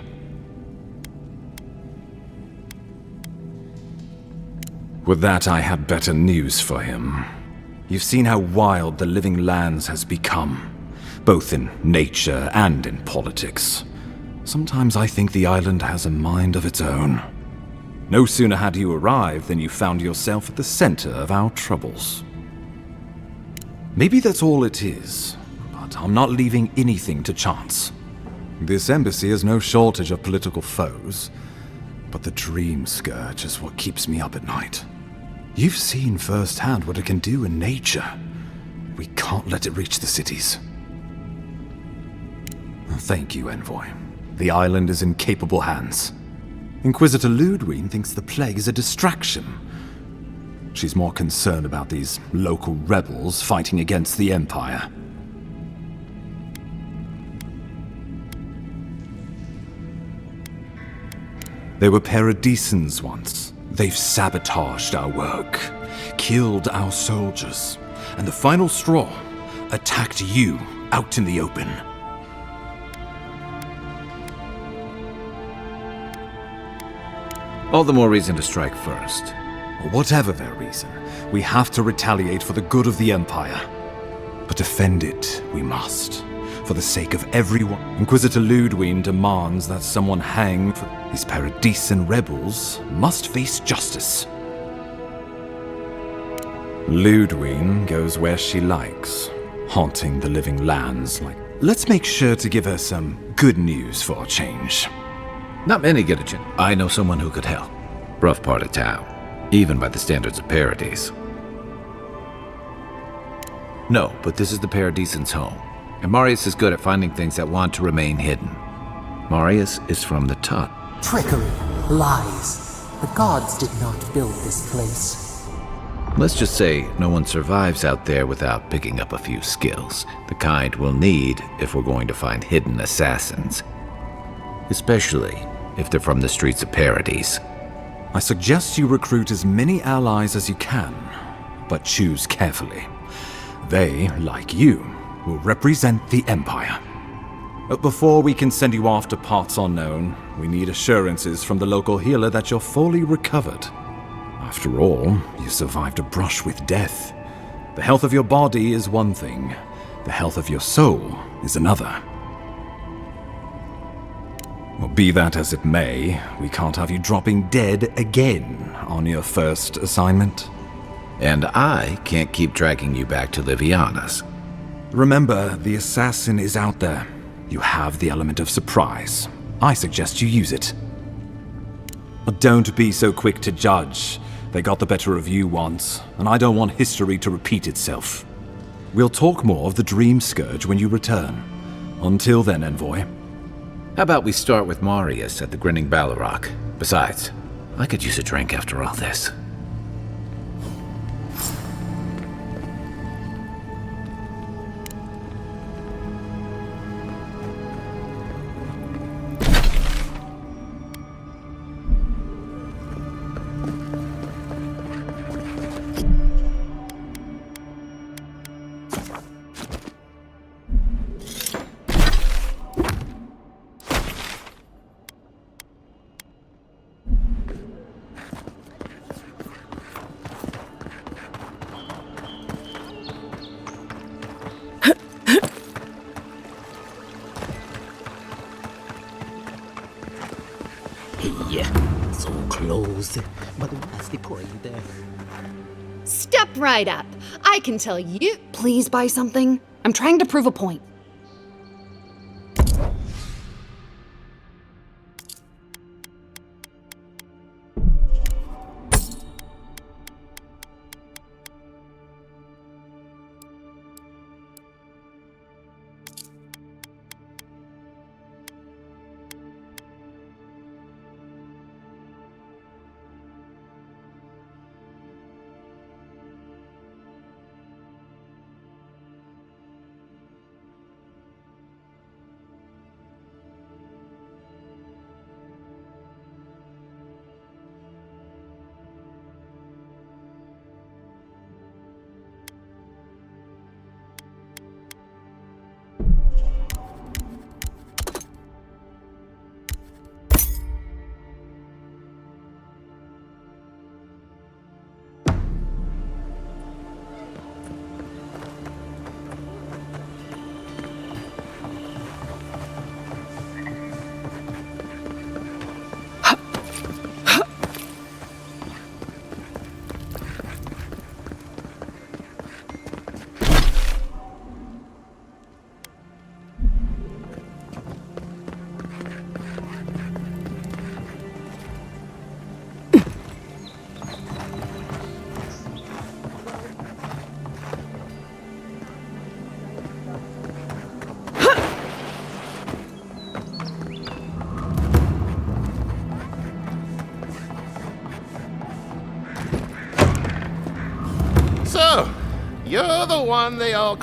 With that, I had better news for him. You've seen how wild the Living Lands has become, both in nature and in politics. Sometimes I think the island has a mind of its own. No sooner had you arrived than you found yourself at the center of our troubles. Maybe that's all it is, but I'm not leaving anything to chance. This embassy has no shortage of political foes, but the Dream Scourge is what keeps me up at night. You've seen firsthand what it can do in nature. We can't let it reach the cities. Thank you, Envoy. The island is in capable hands. Inquisitor Ludwig thinks the plague is a distraction. She's more concerned about these local rebels fighting against the Empire. They were Paradisans once. They've sabotaged our work, killed our soldiers, and the final straw, attacked you out in the open. All the more reason to strike first. Whatever their reason, we have to retaliate for the good of the Empire. But defend it we must, for the sake of everyone. Inquisitor Ludwig demands that someone hang for these Paradisan rebels must face justice. Ludwig goes where she likes, haunting the Living Lands like... Let's make sure to give her some good news for a change. Not many get a chance. I know someone who could help. Rough part of town, even by the standards of Paradis. No, but this is the Paradisan's home. And Marius is good at finding things that want to remain hidden. Marius is from the top. Trickery, lies. The gods did not build this place. Let's just say no one survives out there without picking up a few skills, the kind we'll need if we're going to find hidden assassins. Especially if they're from the streets of Paradis. I suggest you recruit as many allies as you can, but choose carefully. They, like you, will represent the Empire. But before we can send you off to parts unknown, we need assurances from the local healer that you're fully recovered. After all, you survived a brush with death. The health of your body is one thing, the health of your soul is another. Well, be that as it may, we can't have you dropping dead again on your first assignment. And I can't keep dragging you back to Liviana's. Remember, the assassin is out there. You have the element of surprise. I suggest you use it. But don't be so quick to judge. They got the better of you once, and I don't want history to repeat itself. We'll talk more of the Dream Scourge when you return. Until then, Envoy. How about we start with Marius at the Grinning Balrog? Besides, I could use a drink after all this. So close, but what's the point there? Step right up. I can tell you. Please buy something. I'm trying to prove a point. You're the one they all...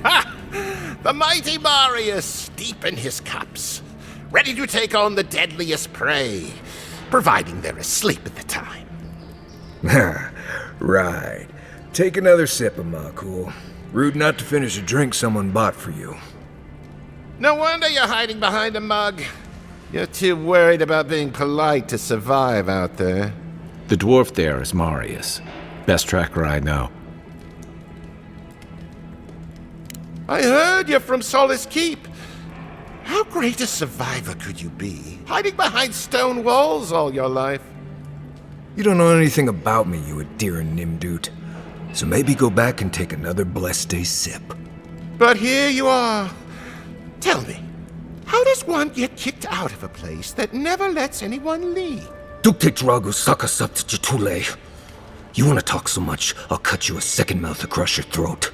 Ha! The mighty Marius, deep in his cups, ready to take on the deadliest prey, providing they're asleep at the time. Right. Take another sip of Makul. Rude not to finish a drink someone bought for you. No wonder you're hiding behind a mug. You're too worried about being polite to survive out there. The dwarf there is Marius. Best tracker I know. I heard you're from Solace Keep. How great a survivor could you be, hiding behind stone walls all your life? You don't know anything about me, you Adiran Nimdut. So maybe go back and take another blessed day sip. But here you are. Tell me, how does one get kicked out of a place that never lets anyone leave? Dukte Dragu Sakasapt Jitule. You want to talk so much, I'll cut you a second mouth across your throat.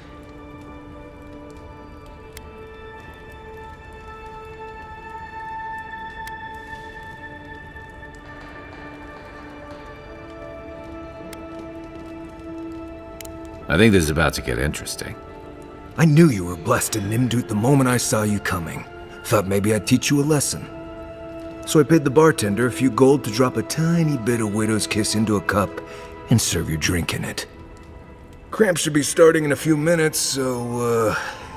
I think this is about to get interesting. I knew you were blessed in Nimdut the moment I saw you coming. Thought maybe I'd teach you a lesson. So I paid the bartender a few gold to drop a tiny bit of Widow's Kiss into a cup and serve your drink in it. Cramps should be starting in a few minutes, so,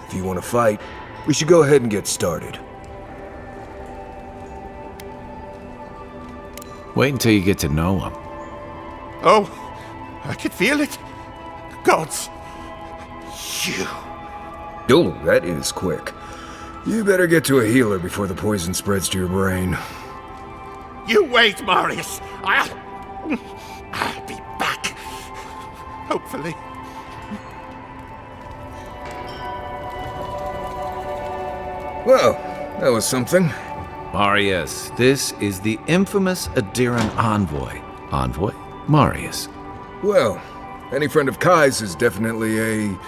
if you want to fight, we should go ahead and get started. Wait until you get to know him. Oh, I can feel it. Gods, you. Oh, that is quick. You better get to a healer before the poison spreads to your brain. You wait, Marius. I'll be back. Hopefully. Well, that was something. Marius, this is the infamous Adiran envoy. Envoy? Marius. Well, any friend of Kai's is definitely a...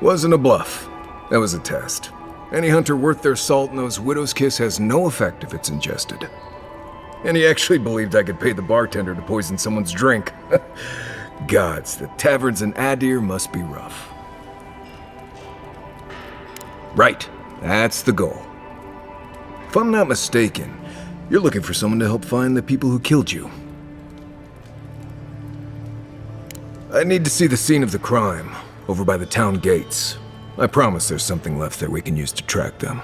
Wasn't a bluff. That was a test. Any hunter worth their salt knows Widow's Kiss has no effect if it's ingested. And he actually believed I could pay the bartender to poison someone's drink. Gods, the taverns in Adir must be rough. Right, that's the goal. If I'm not mistaken, you're looking for someone to help find the people who killed you. I need to see the scene of the crime, over by the town gates. I promise there's something left there we can use to track them.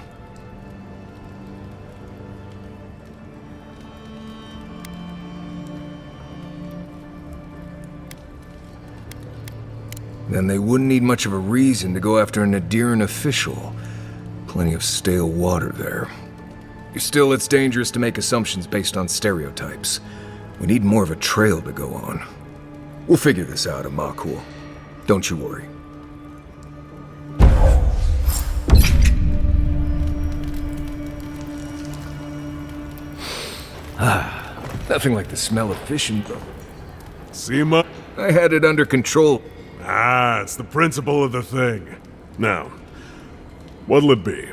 Then they wouldn't need much of a reason to go after an Adiran official. Plenty of stale water there. Still, it's dangerous to make assumptions based on stereotypes. We need more of a trail to go on. We'll figure this out, Makul. Don't you worry. Nothing like the smell of fish and... See, Ma? I had it under control. Ah, it's the principle of the thing. Now, what'll it be?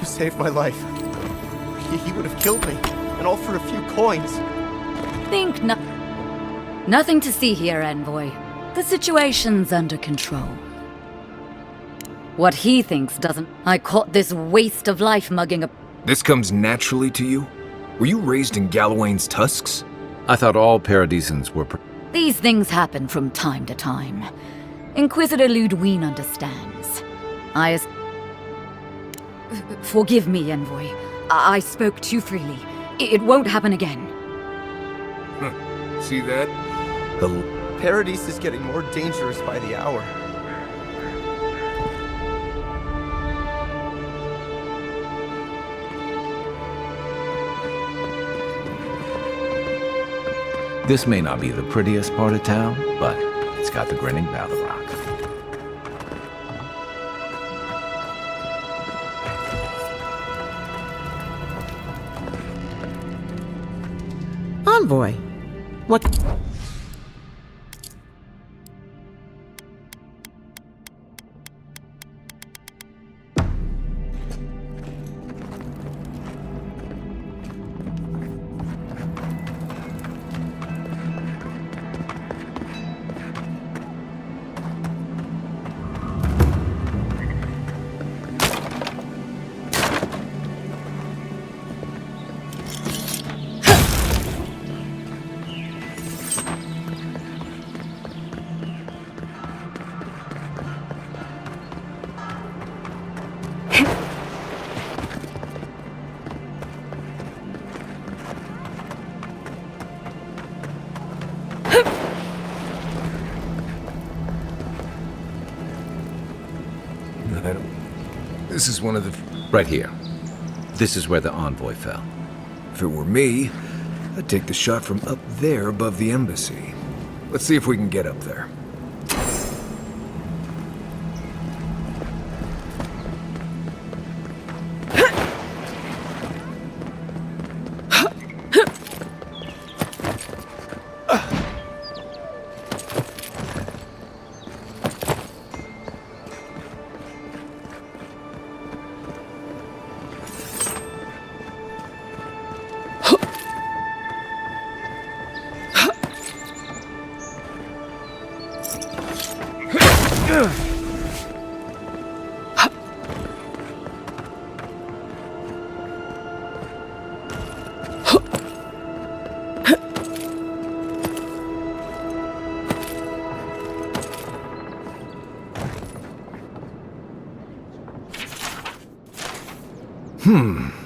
Saved my life. He would have killed me, and all for a few coins. Think nothing to see here, Envoy. The situation's under control. What he thinks doesn't. I caught this waste of life mugging a... This comes naturally to you? Were you raised in Galawain's tusks? I thought all Paradisans were... These things happen from time to time. Inquisitor Ludwine understands. Forgive me, Envoy. I spoke too freely. It won't happen again. See that? Paradis is getting more dangerous by the hour. This may not be the prettiest part of town, but it's got the grinning battle rock. Envoy, what? This is one of the... Right here. This is where the envoy fell. If it were me, I'd take the shot from up there above the embassy. Let's see if we can get up there.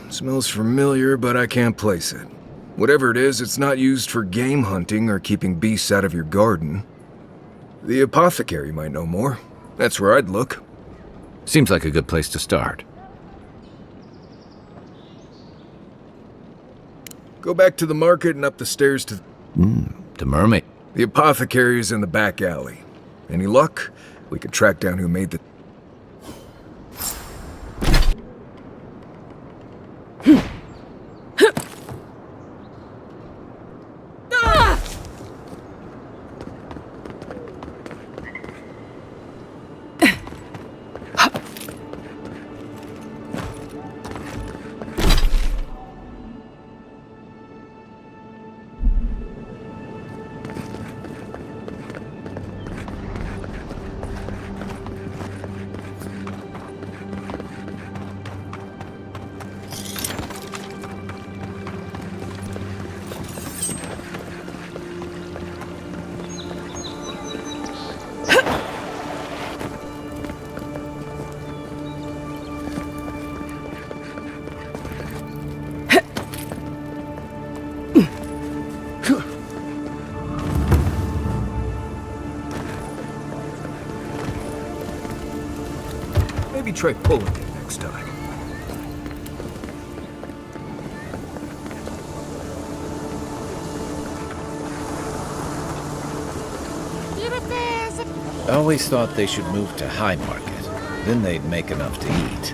Smells familiar, but I can't place it. Whatever it is, it's not used for game hunting or keeping beasts out of your garden. The apothecary might know more. That's where I'd look. Seems like a good place to start. Go back to the market and up the stairs to... The mermaid. The apothecary is in the back alley. Any luck? We could track down who made the... Maybe try pulling it next time. I always thought they should move to High Market. Then they'd make enough to eat.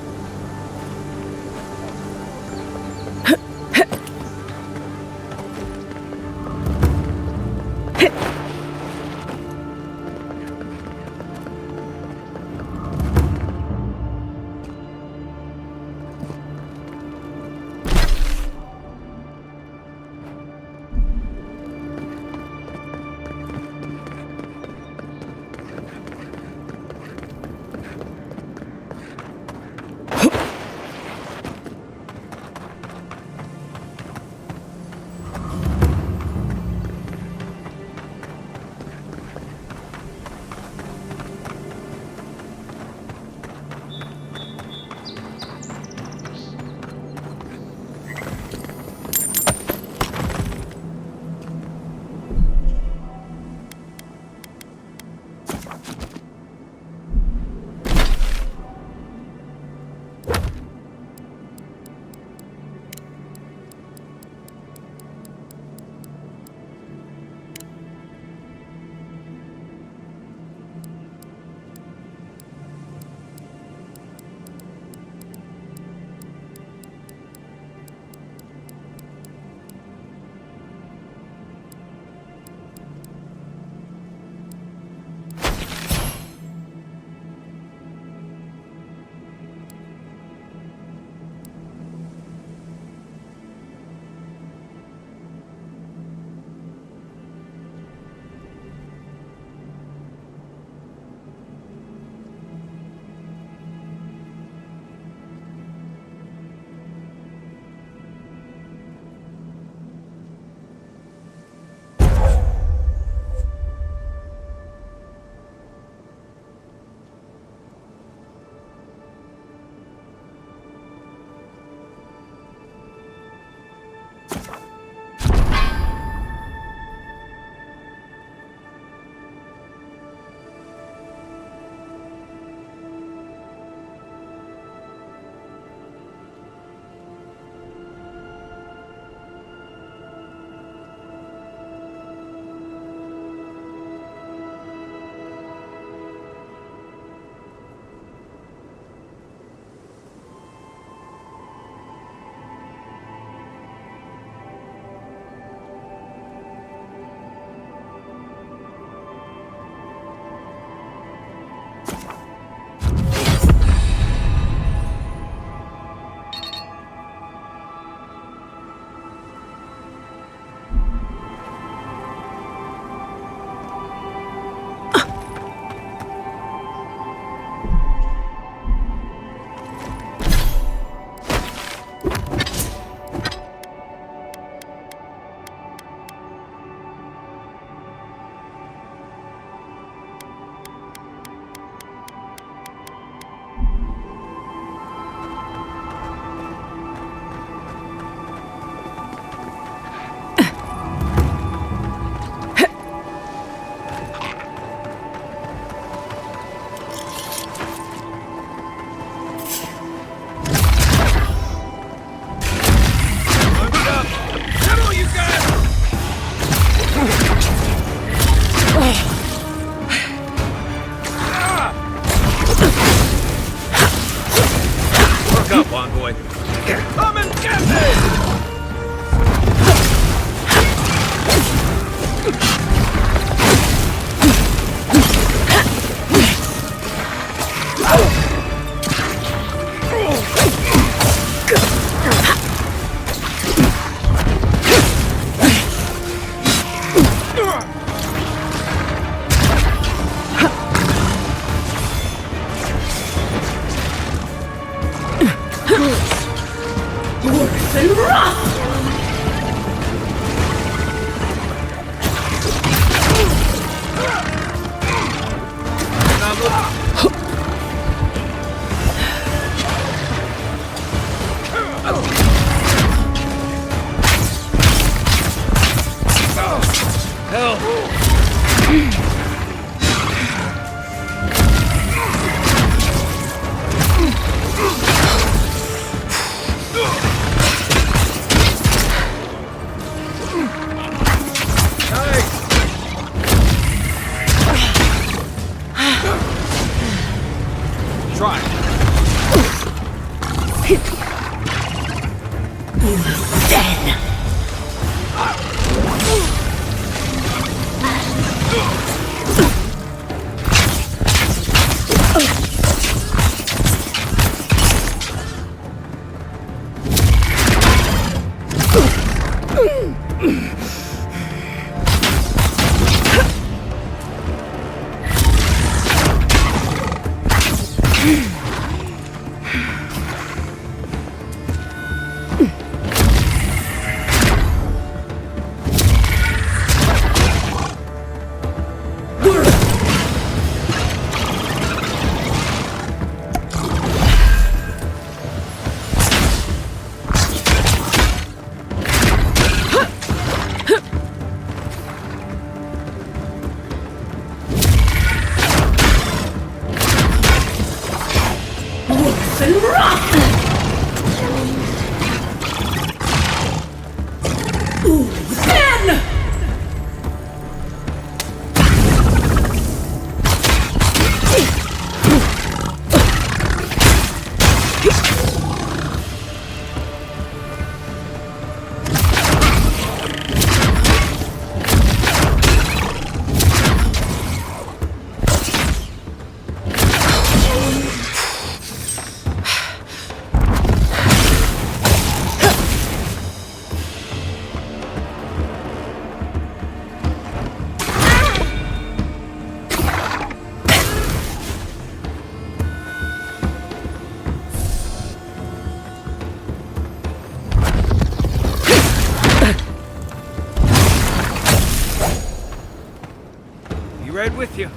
Right with you.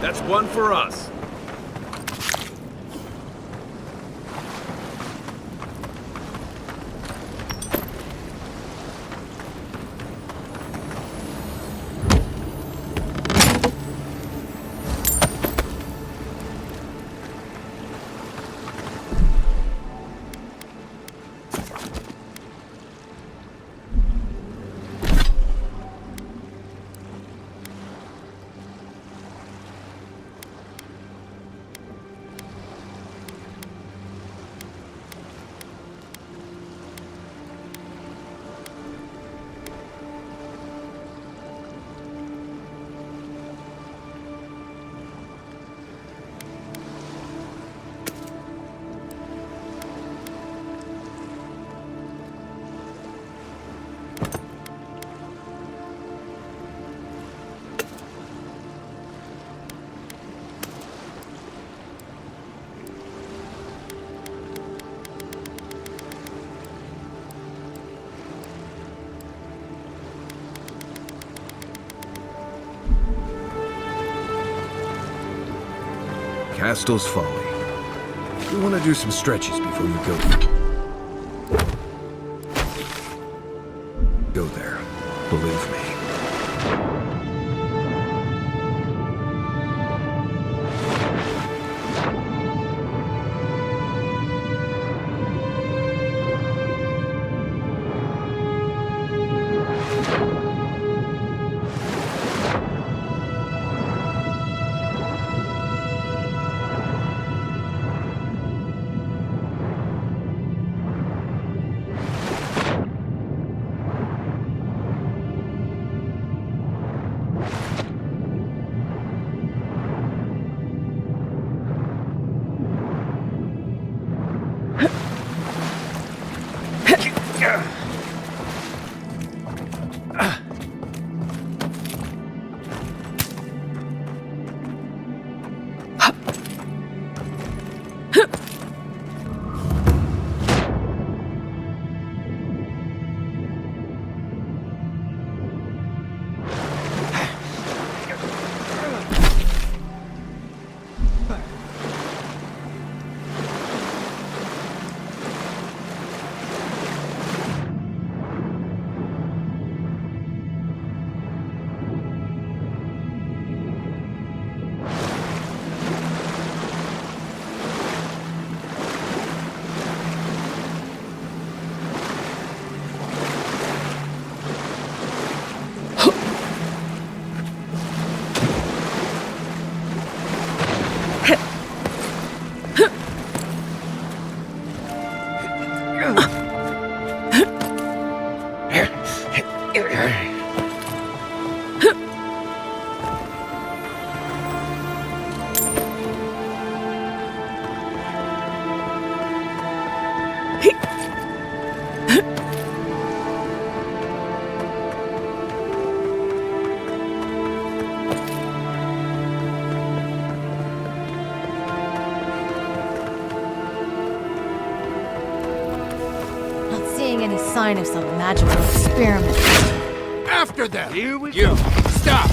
That's one for us. Castle's Folly. We want to do some stretches before you go. Go there. Believe me. Not seeing any sign of some magical experiment. After them! Here we go. Stop!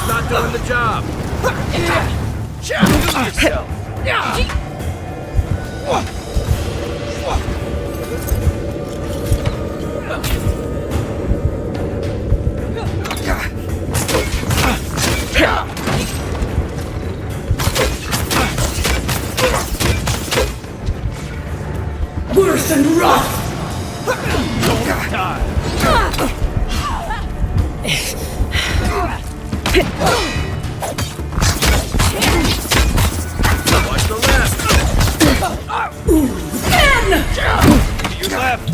Not doing the job. Worse than rot! Watch the left. Men! You left.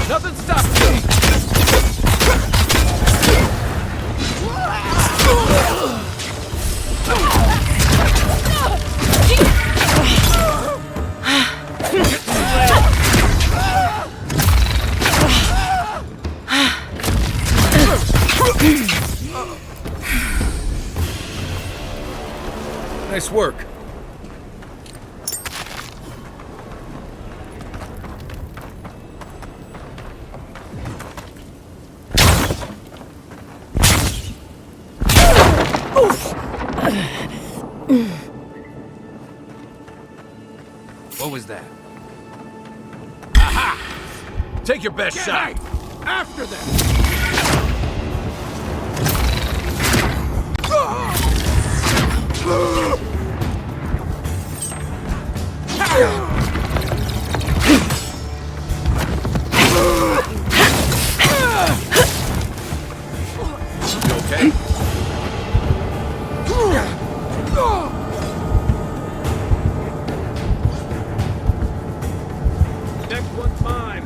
Nothing stops you! Nice work. What was that? Aha! Take your best shot! After them! You okay? Next one's mine!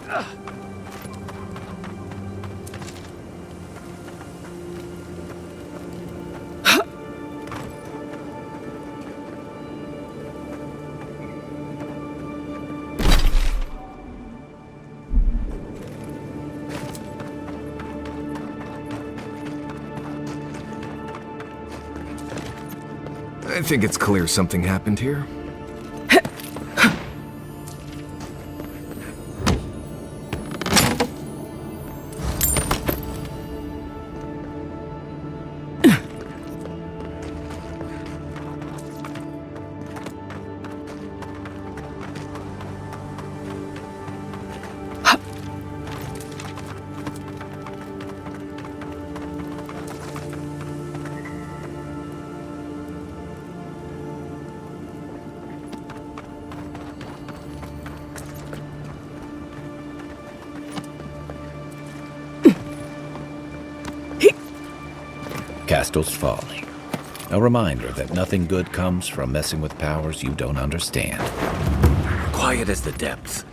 I think it's clear something happened here. Castle's Folly. A reminder that nothing good comes from messing with powers you don't understand. Quiet as the depths.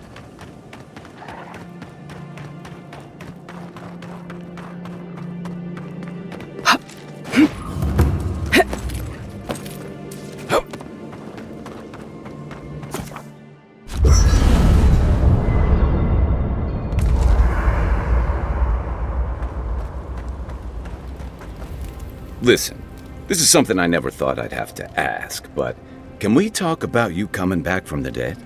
Listen, this is something I never thought I'd have to ask, but can we talk about you coming back from the dead?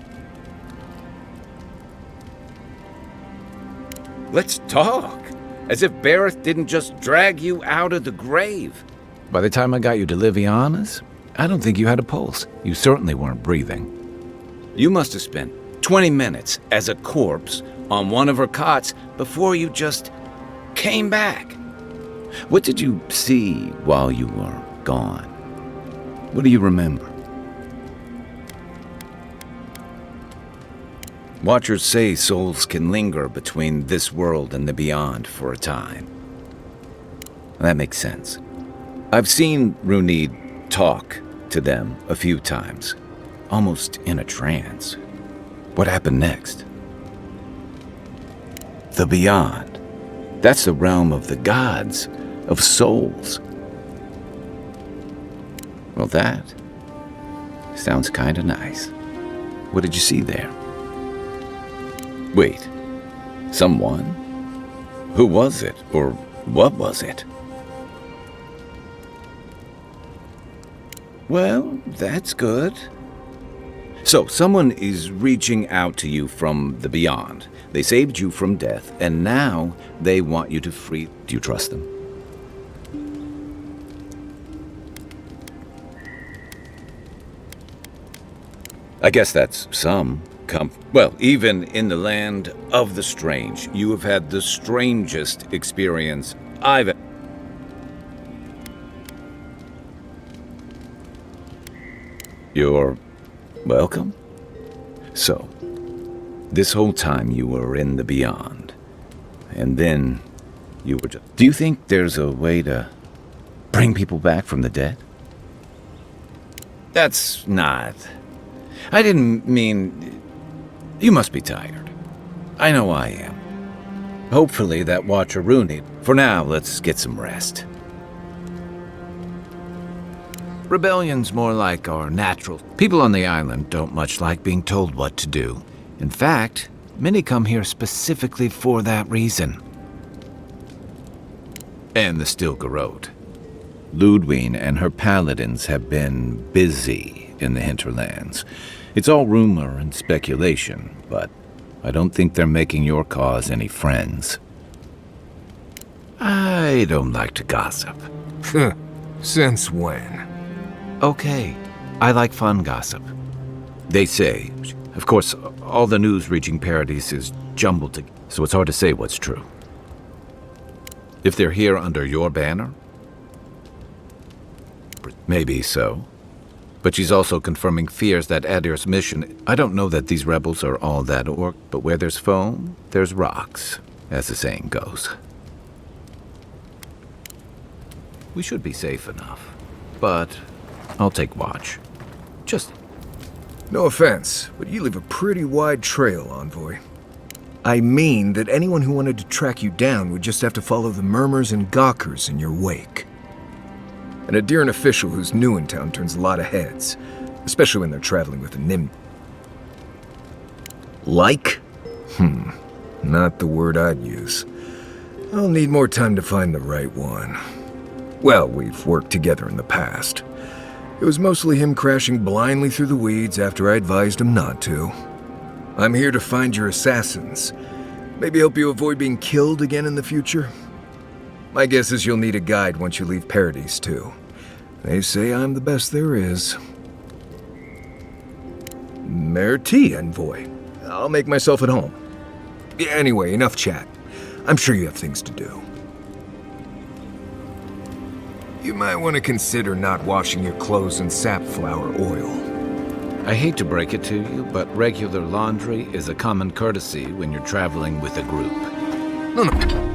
Let's talk. As if Bareth didn't just drag you out of the grave. By the time I got you to Liviana's, I don't think you had a pulse. You certainly weren't breathing. You must have spent 20 minutes as a corpse on one of her cots before you just came back. What did you see while you were gone? What do you remember? Watchers say souls can linger between this world and the beyond for a time. That makes sense. I've seen Runid talk to them a few times, almost in a trance. What happened next? The beyond. That's the realm of the gods, of souls. Well, that sounds kinda nice. What did you see there? Wait, someone? Who was it, or what was it? Well, that's good. So, someone is reaching out to you from the beyond. They saved you from death, and now they want you to free. Do you trust them? I guess that's some comfort. Well, even in the land of the strange, you have had the strangest experience I've... You're welcome. So, this whole time you were in the beyond, and then you were just... Do you think there's a way to bring people back from the dead? That's not... I didn't mean... You must be tired. I know I am. Hopefully that Watcher Runid. For now, let's get some rest. Rebellion's more like our natural. People on the island don't much like being told what to do. In fact, many come here specifically for that reason. And the Stilgar Road. Ludwine and her paladins have been busy in the hinterlands. It's all rumor and speculation, but I don't think they're making your cause any friends. I don't like to gossip. Since when? Okay, I like fun gossip. They say, of course, all the news reaching Paradise is jumbled together, so it's hard to say what's true. If they're here under your banner, maybe so. But she's also confirming fears that Adir's mission... I don't know that these rebels are all that orc, but where there's foam, there's rocks, as the saying goes. We should be safe enough, but I'll take watch. Just... No offense, but you leave a pretty wide trail, Envoy. I mean that anyone who wanted to track you down would just have to follow the murmurs and gawkers in your wake. An Adiran official who's new in town turns a lot of heads, especially when they're traveling with a Nim. Like? Not the word I'd use. I'll need more time to find the right one. Well, we've worked together in the past. It was mostly him crashing blindly through the weeds after I advised him not to. I'm here to find your assassins. Maybe help you avoid being killed again in the future? My guess is you'll need a guide once you leave Paradise, too. They say I'm the best there is. Merci, Envoy. I'll make myself at home. Anyway, enough chat. I'm sure you have things to do. You might want to consider not washing your clothes in safflower oil. I hate to break it to you, but regular laundry is a common courtesy when you're traveling with a group. No.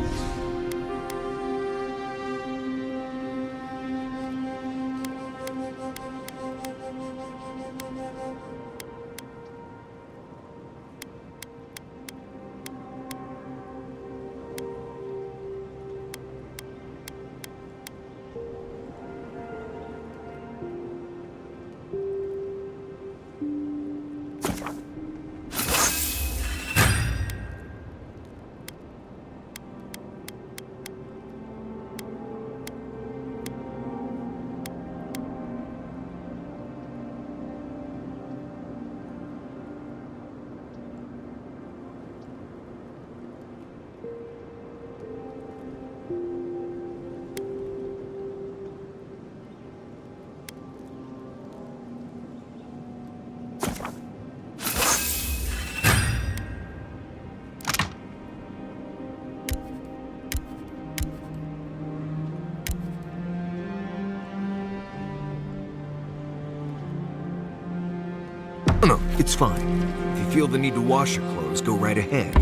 No, it's fine. If you feel the need to wash your clothes, go right ahead.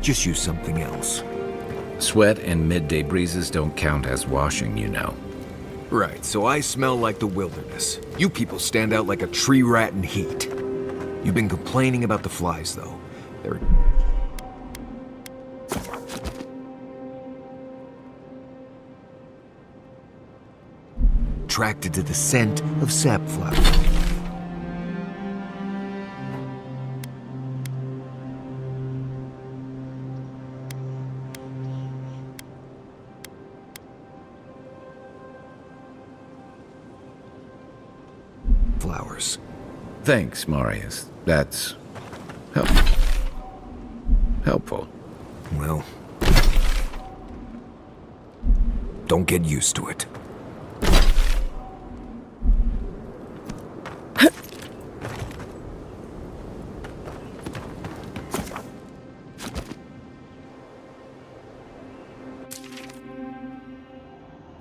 Just use something else. Sweat and midday breezes don't count as washing, you know. Right, so I smell like the wilderness. You people stand out like a tree rat in heat. You've been complaining about the flies, though. They're... attracted to the scent of safflower. Flowers. Thanks, Marius. That's... helpful. Well... don't get used to it.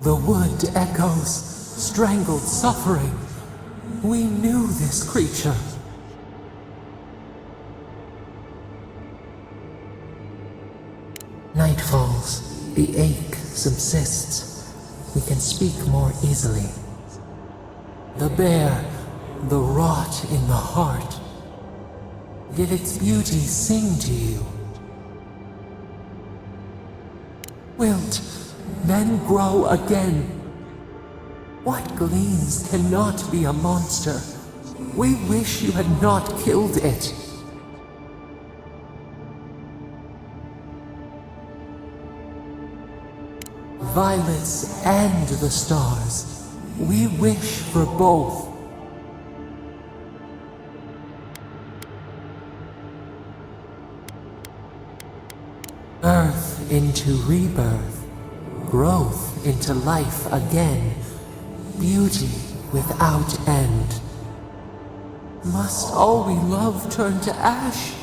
The wood echoes, strangled suffering. We knew this creature. Night falls, the ache subsists. We can speak more easily. The bare, the rot in the heart. Did its beauty sing to you? Wilt then grow again. What gleams cannot be a monster? We wish you had not killed it. Violets and the stars. We wish for both. Birth into rebirth. Growth into life again. Beauty without end. Must all we love turn to ash?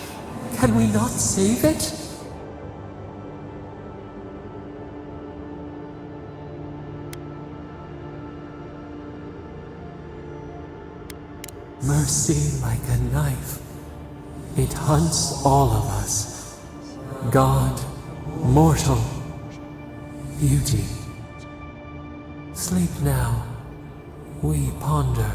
Can we not save it? Mercy like a knife. It hunts all of us. God, mortal, beauty. Sleep now. We ponder.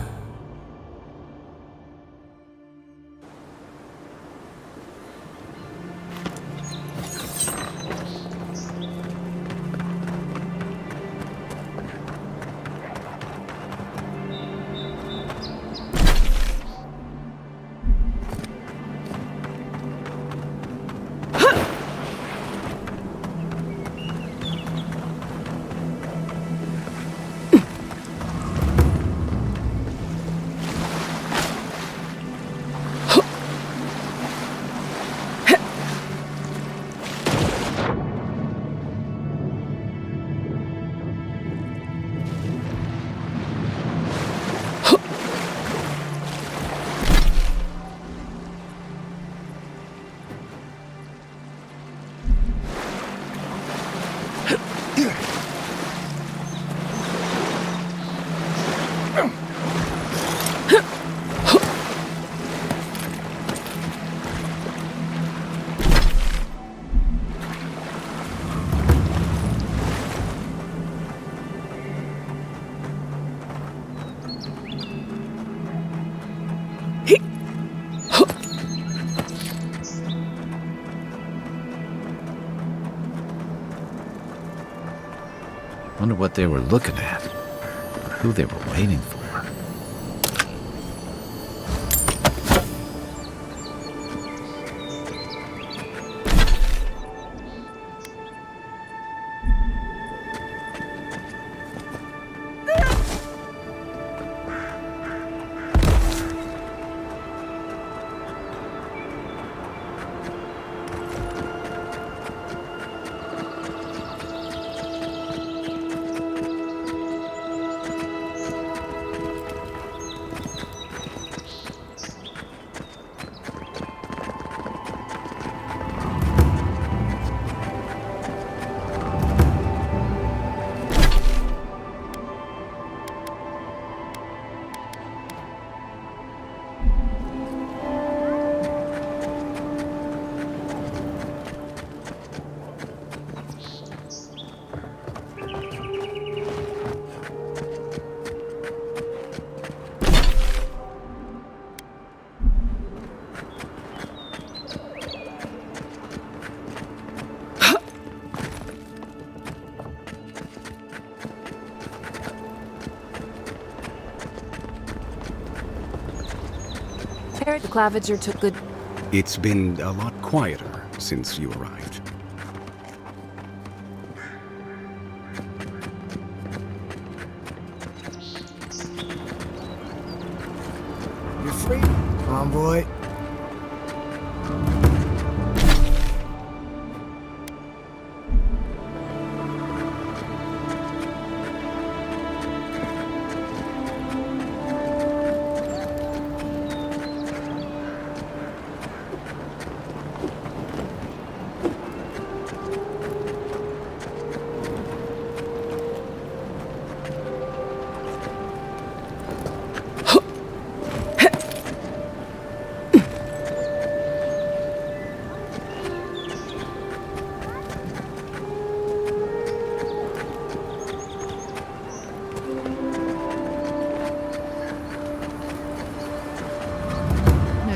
Wonder what they were looking at, or who they were waiting for. The Claviger took good... It's been a lot quieter since you arrived. You're free, convoy.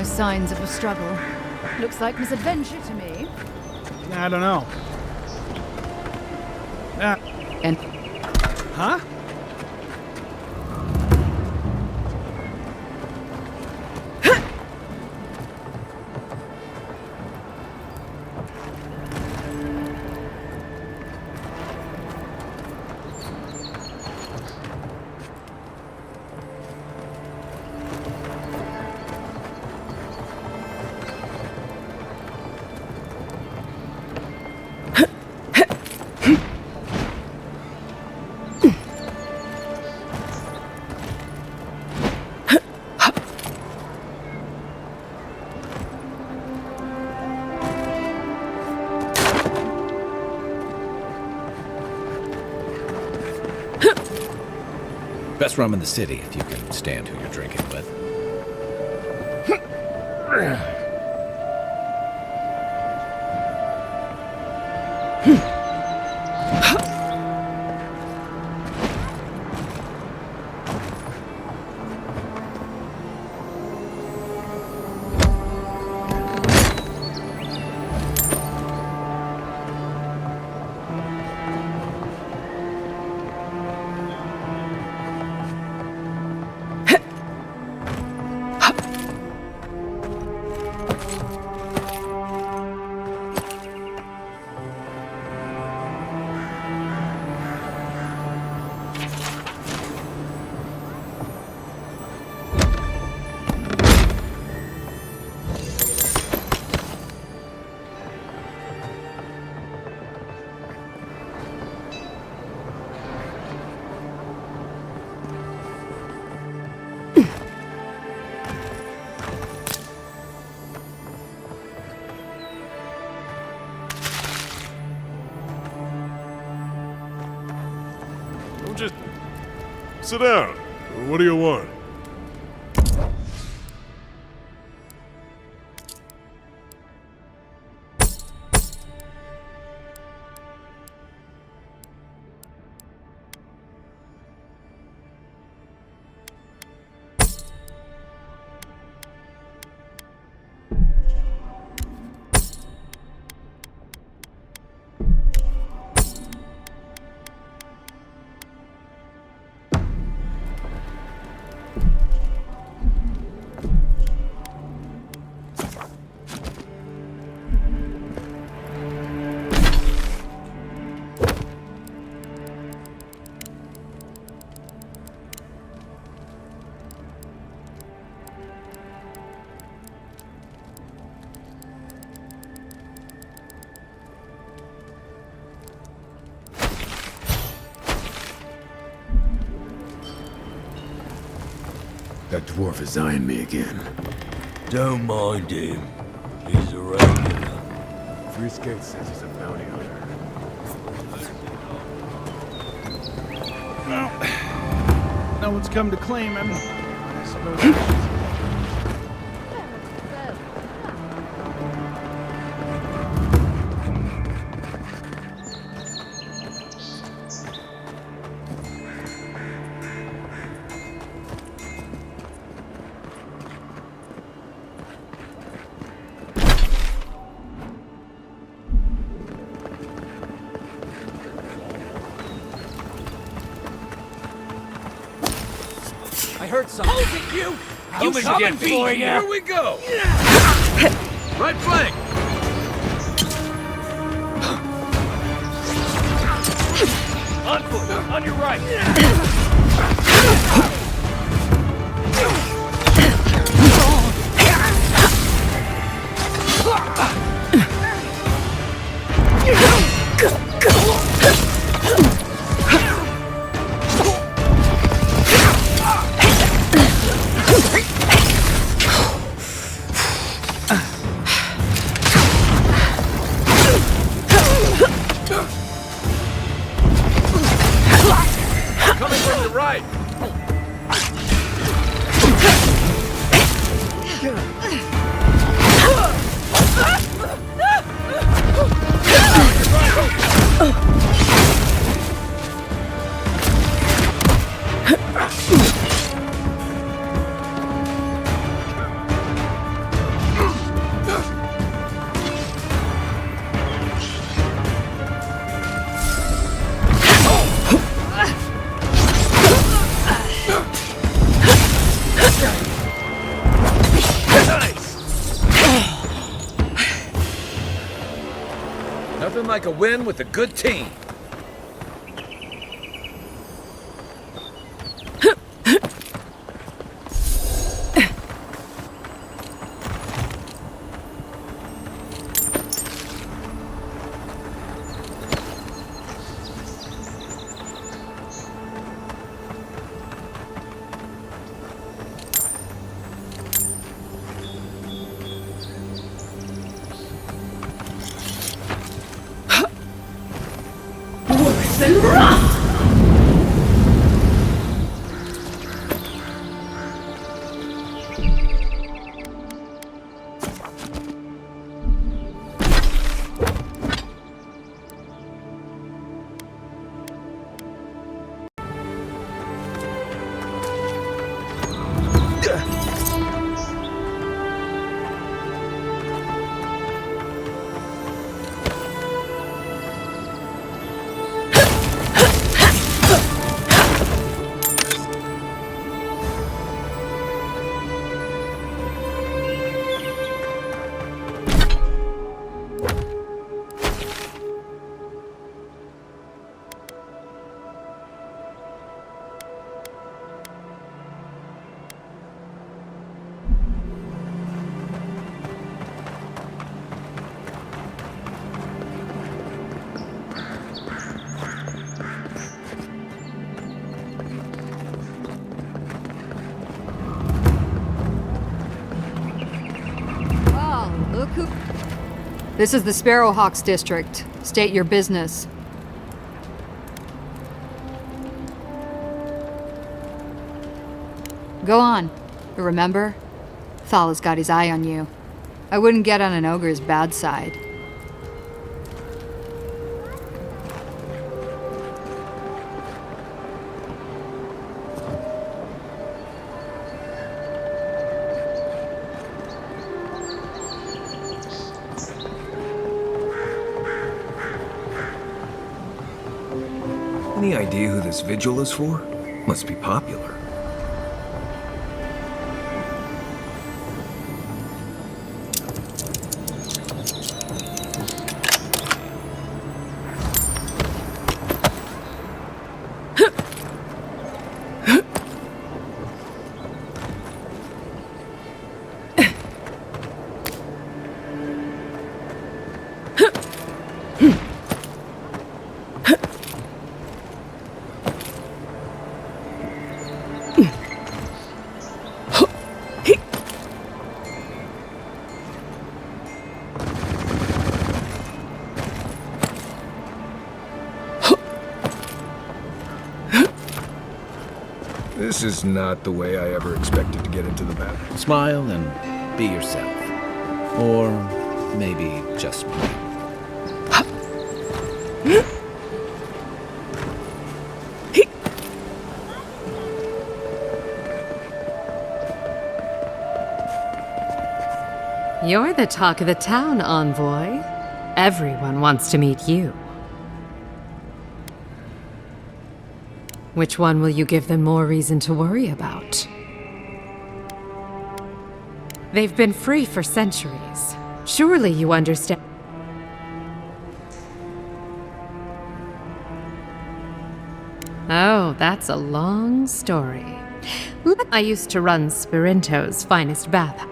Signs of a struggle. Looks like misadventure to me. I don't know. And... Huh? Best rum in the city, if you can stand who you're drinking with. Just sit down. What do you want? That dwarf is eyeing me again. Don't mind him. He's a regular. Freeskate says he's a bounty hunter. Well, no one's come to claim him. I suppose. I heard something. Hold it, you! Coming to get for you. Here we go! Right flank! On foot, on your right. Coming from the right! Nothing like a win with a good team. Worse than rot! Look who... This is the Sparrowhawks district. State your business. Go on. But remember, Thala's got his eye on you. I wouldn't get on an ogre's bad side. Any idea who this vigil is for? Must be popular. This is not the way I ever expected to get into the battle. Smile and be yourself. Or maybe just me. You're the talk of the town, Envoy. Everyone wants to meet you. Which one will you give them more reason to worry about? They've been free for centuries. Surely you understand. Oh, that's a long story. I used to run Spirinto's finest bath.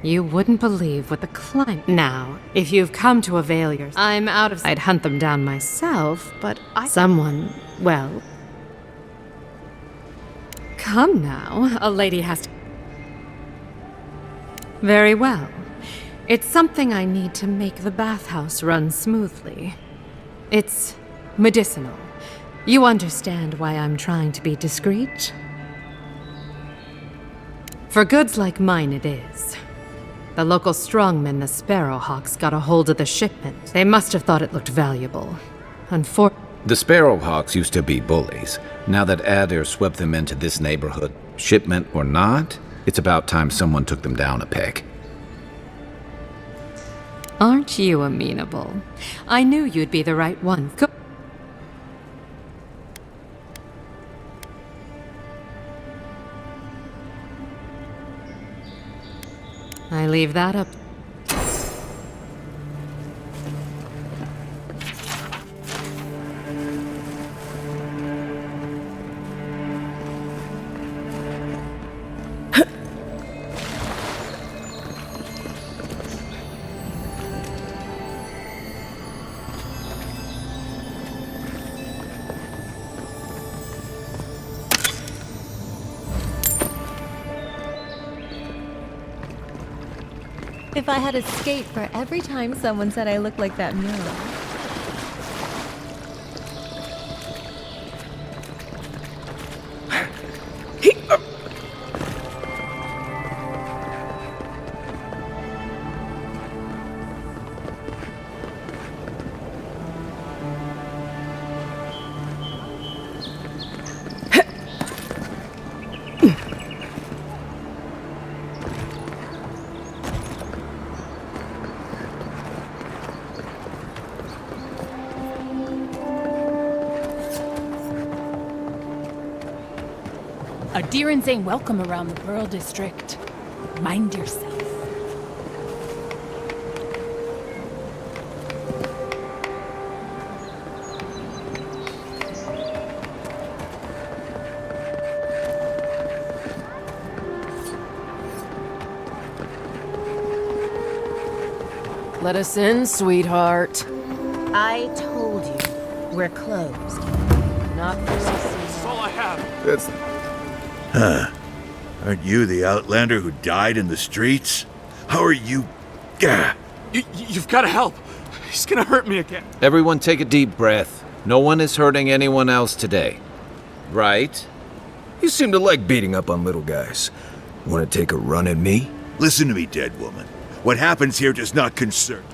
You wouldn't believe what the climb. Now, if you've come to avail yourself, I'm out of. I'd hunt them down myself, but someone, well. Come now, a lady has to. Very well. It's something I need to make the bathhouse run smoothly. It's medicinal. You understand why I'm trying to be discreet? For goods like mine, it is. The local strongmen, the Sparrowhawks, got a hold of the shipment. They must have thought it looked valuable. The Sparrowhawks used to be bullies. Now that Adair swept them into this neighborhood, shipment or not, it's about time someone took them down a peg. Aren't you amenable? I knew you'd be the right one. Go. I leave that up. If I had a skate for every time someone said I looked like that mural. Adherents ain't welcome around the Pearl District. Mind yourself. Let us in, sweetheart. I told you, we're closed. Not for us. That's all I have. That's... Huh. Aren't you the outlander who died in the streets? How are you... Gah! You've got to help. He's gonna hurt me again. Everyone take a deep breath. No one is hurting anyone else today. Right? You seem to like beating up on little guys. Want to take a run at me? Listen to me, dead woman. What happens here does not concern...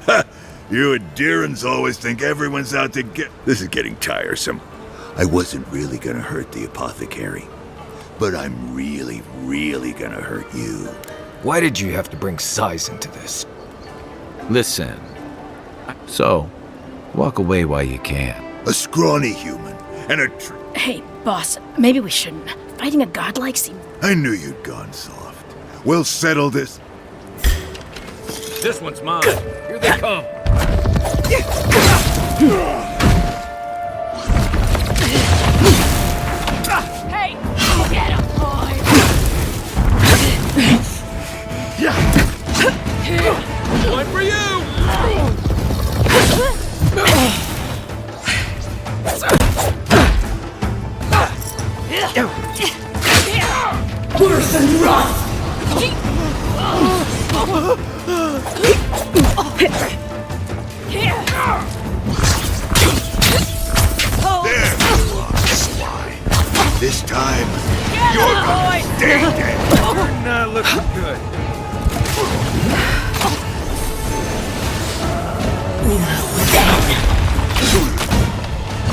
Ha! You Adherents always think everyone's out to get... This is getting tiresome. I wasn't really gonna hurt the apothecary. But I'm really, really gonna hurt you. Why did you have to bring size into this? Listen. So, walk away while you can. A scrawny human, and a Hey, boss, maybe we shouldn't. Fighting a godlike seems... I knew you'd gone soft. We'll settle this. This one's mine. Here they come. Hey! Get him, boy! One for you! Worse than rot! There you are, swine. This time, you're gonna stay dead. You're not looking good.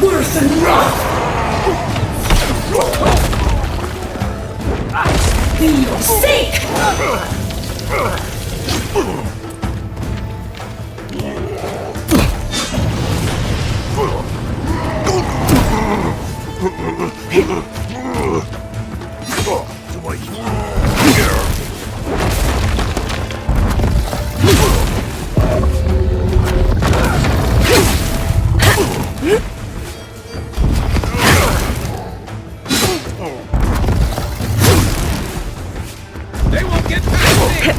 Worse than rot! For your sake! They won't get past me!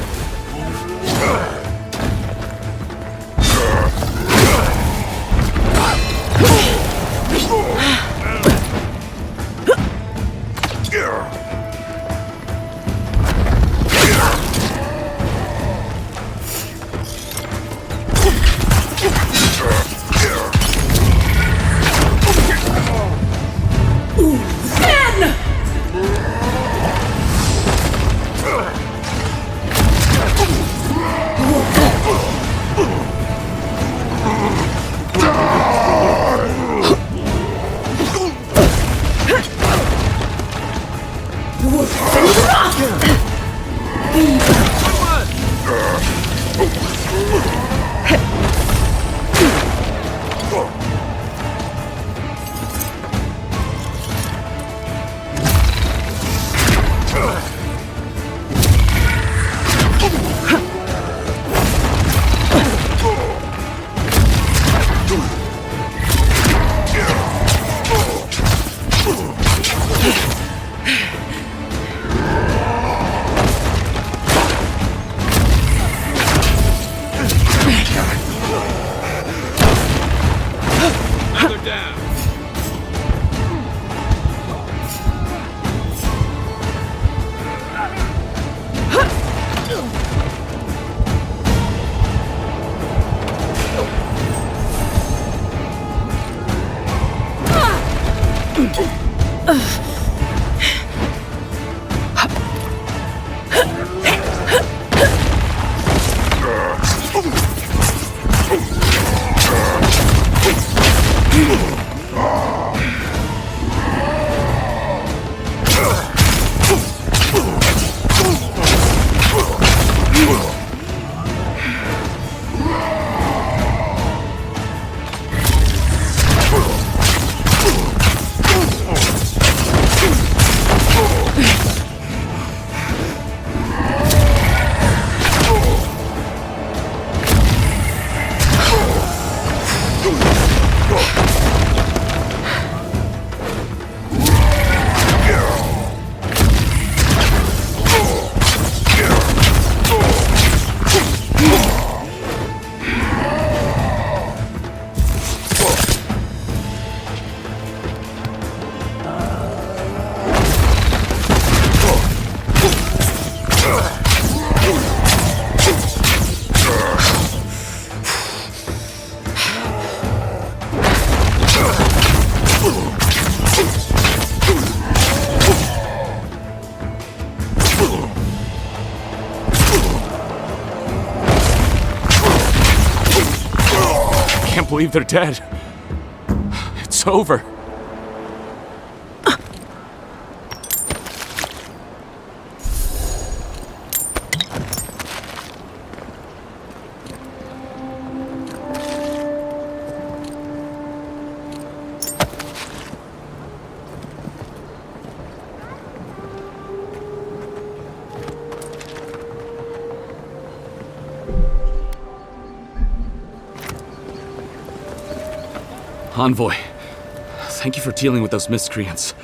Can't believe they're dead. It's over. Envoy, thank you for dealing with those miscreants.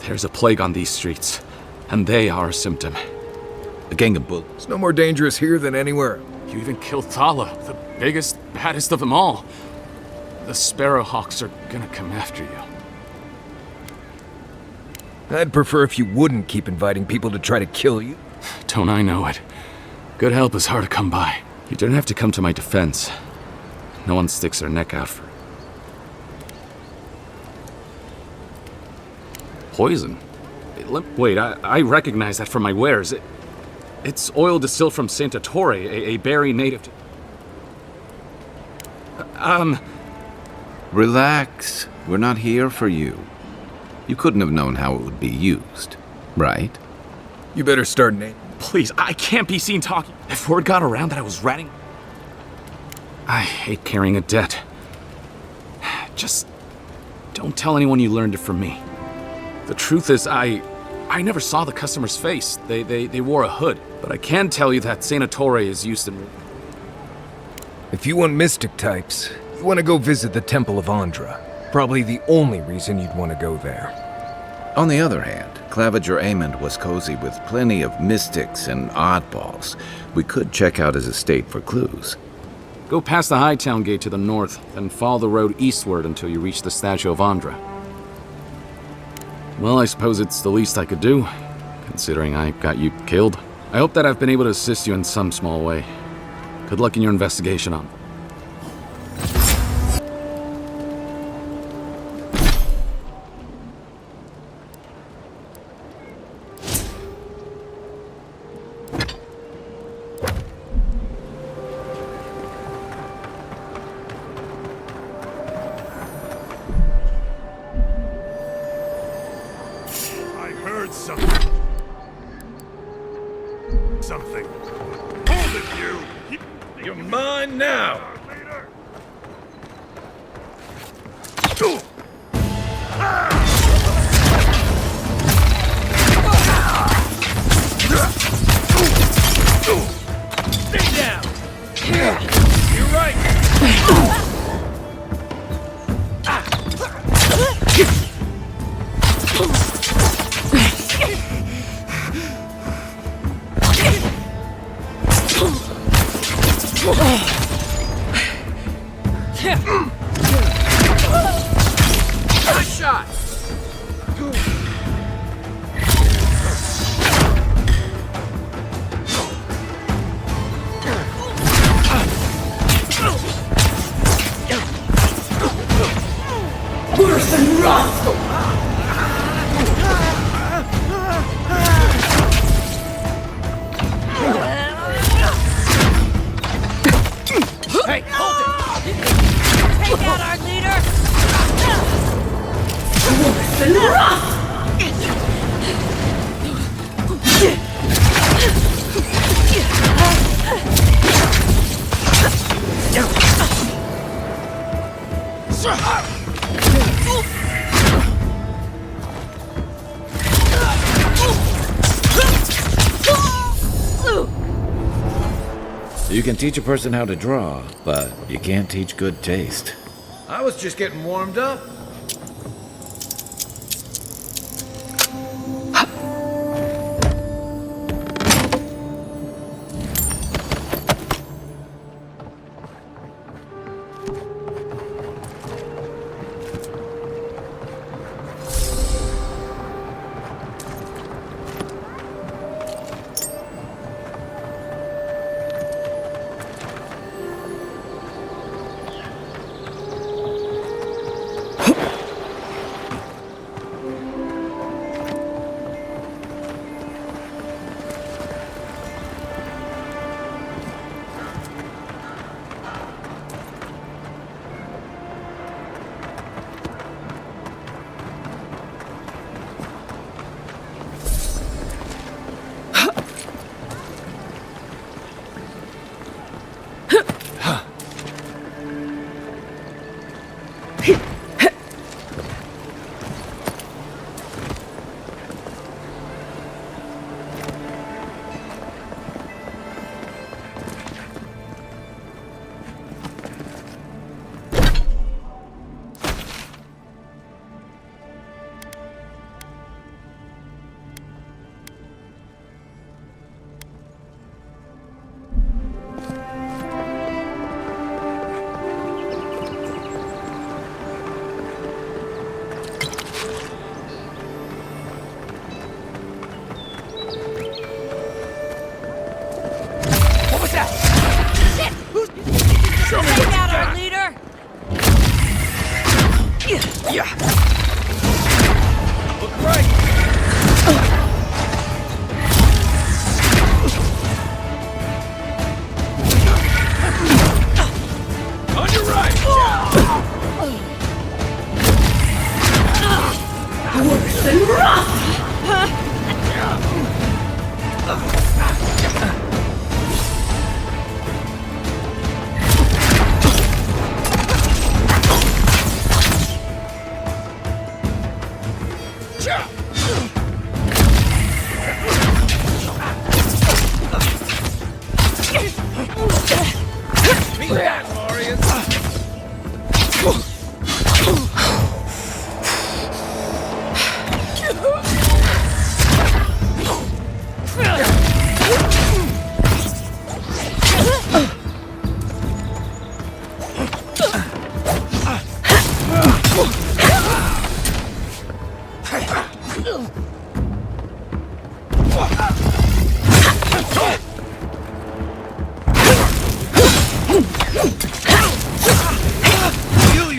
There's a plague on these streets, and they are a symptom. A gang of bullies. It's no more dangerous here than anywhere. You even killed Thala, the biggest, baddest of them all. The Sparrowhawks are gonna come after you. I'd prefer if you wouldn't keep inviting people to try to kill you. Don't I know it? Good help is hard to come by. You don't have to come to my defense. No one sticks their neck out for... Poison? Wait, I recognize that from my wares. It's oil distilled from Santa Torre, a berry native to... Relax. We're not here for you. You couldn't have known how it would be used, right? You better start naming. Please, I can't be seen talking. If word got around that I was ratting... I hate carrying a debt. Just don't tell anyone you learned it from me. The truth is, I never saw the customer's face. They wore a hood. But I can tell you that Santa Torre is used in... If you want mystic types, you want to go visit the Temple of Andra. Probably the only reason you'd want to go there. On the other hand, Claviger Amond was cozy with plenty of mystics and oddballs. We could check out his estate for clues. Go past the Hightown Gate to the north, then follow the road eastward until you reach the statue of Andra. Well, I suppose it's the least I could do, considering I got you killed. I hope that I've been able to assist you in some small way. Good luck in your investigation on... Something. Hold it, you! You're mine now! Stay down! You're right! Good shot! Worse than rust! Hey, hold it! Take out our leader! Worse than rust! You can teach a person how to draw, but you can't teach good taste. I was just getting warmed up.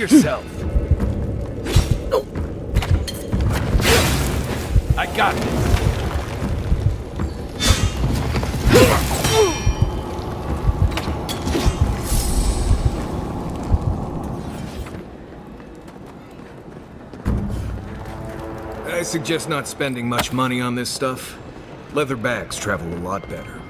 yourself. I got this. I suggest not spending much money on this stuff. Leather bags travel a lot better.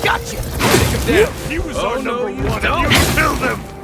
Gotcha! Take him down! He was Oh, our no, number you one, don't. and you killed him!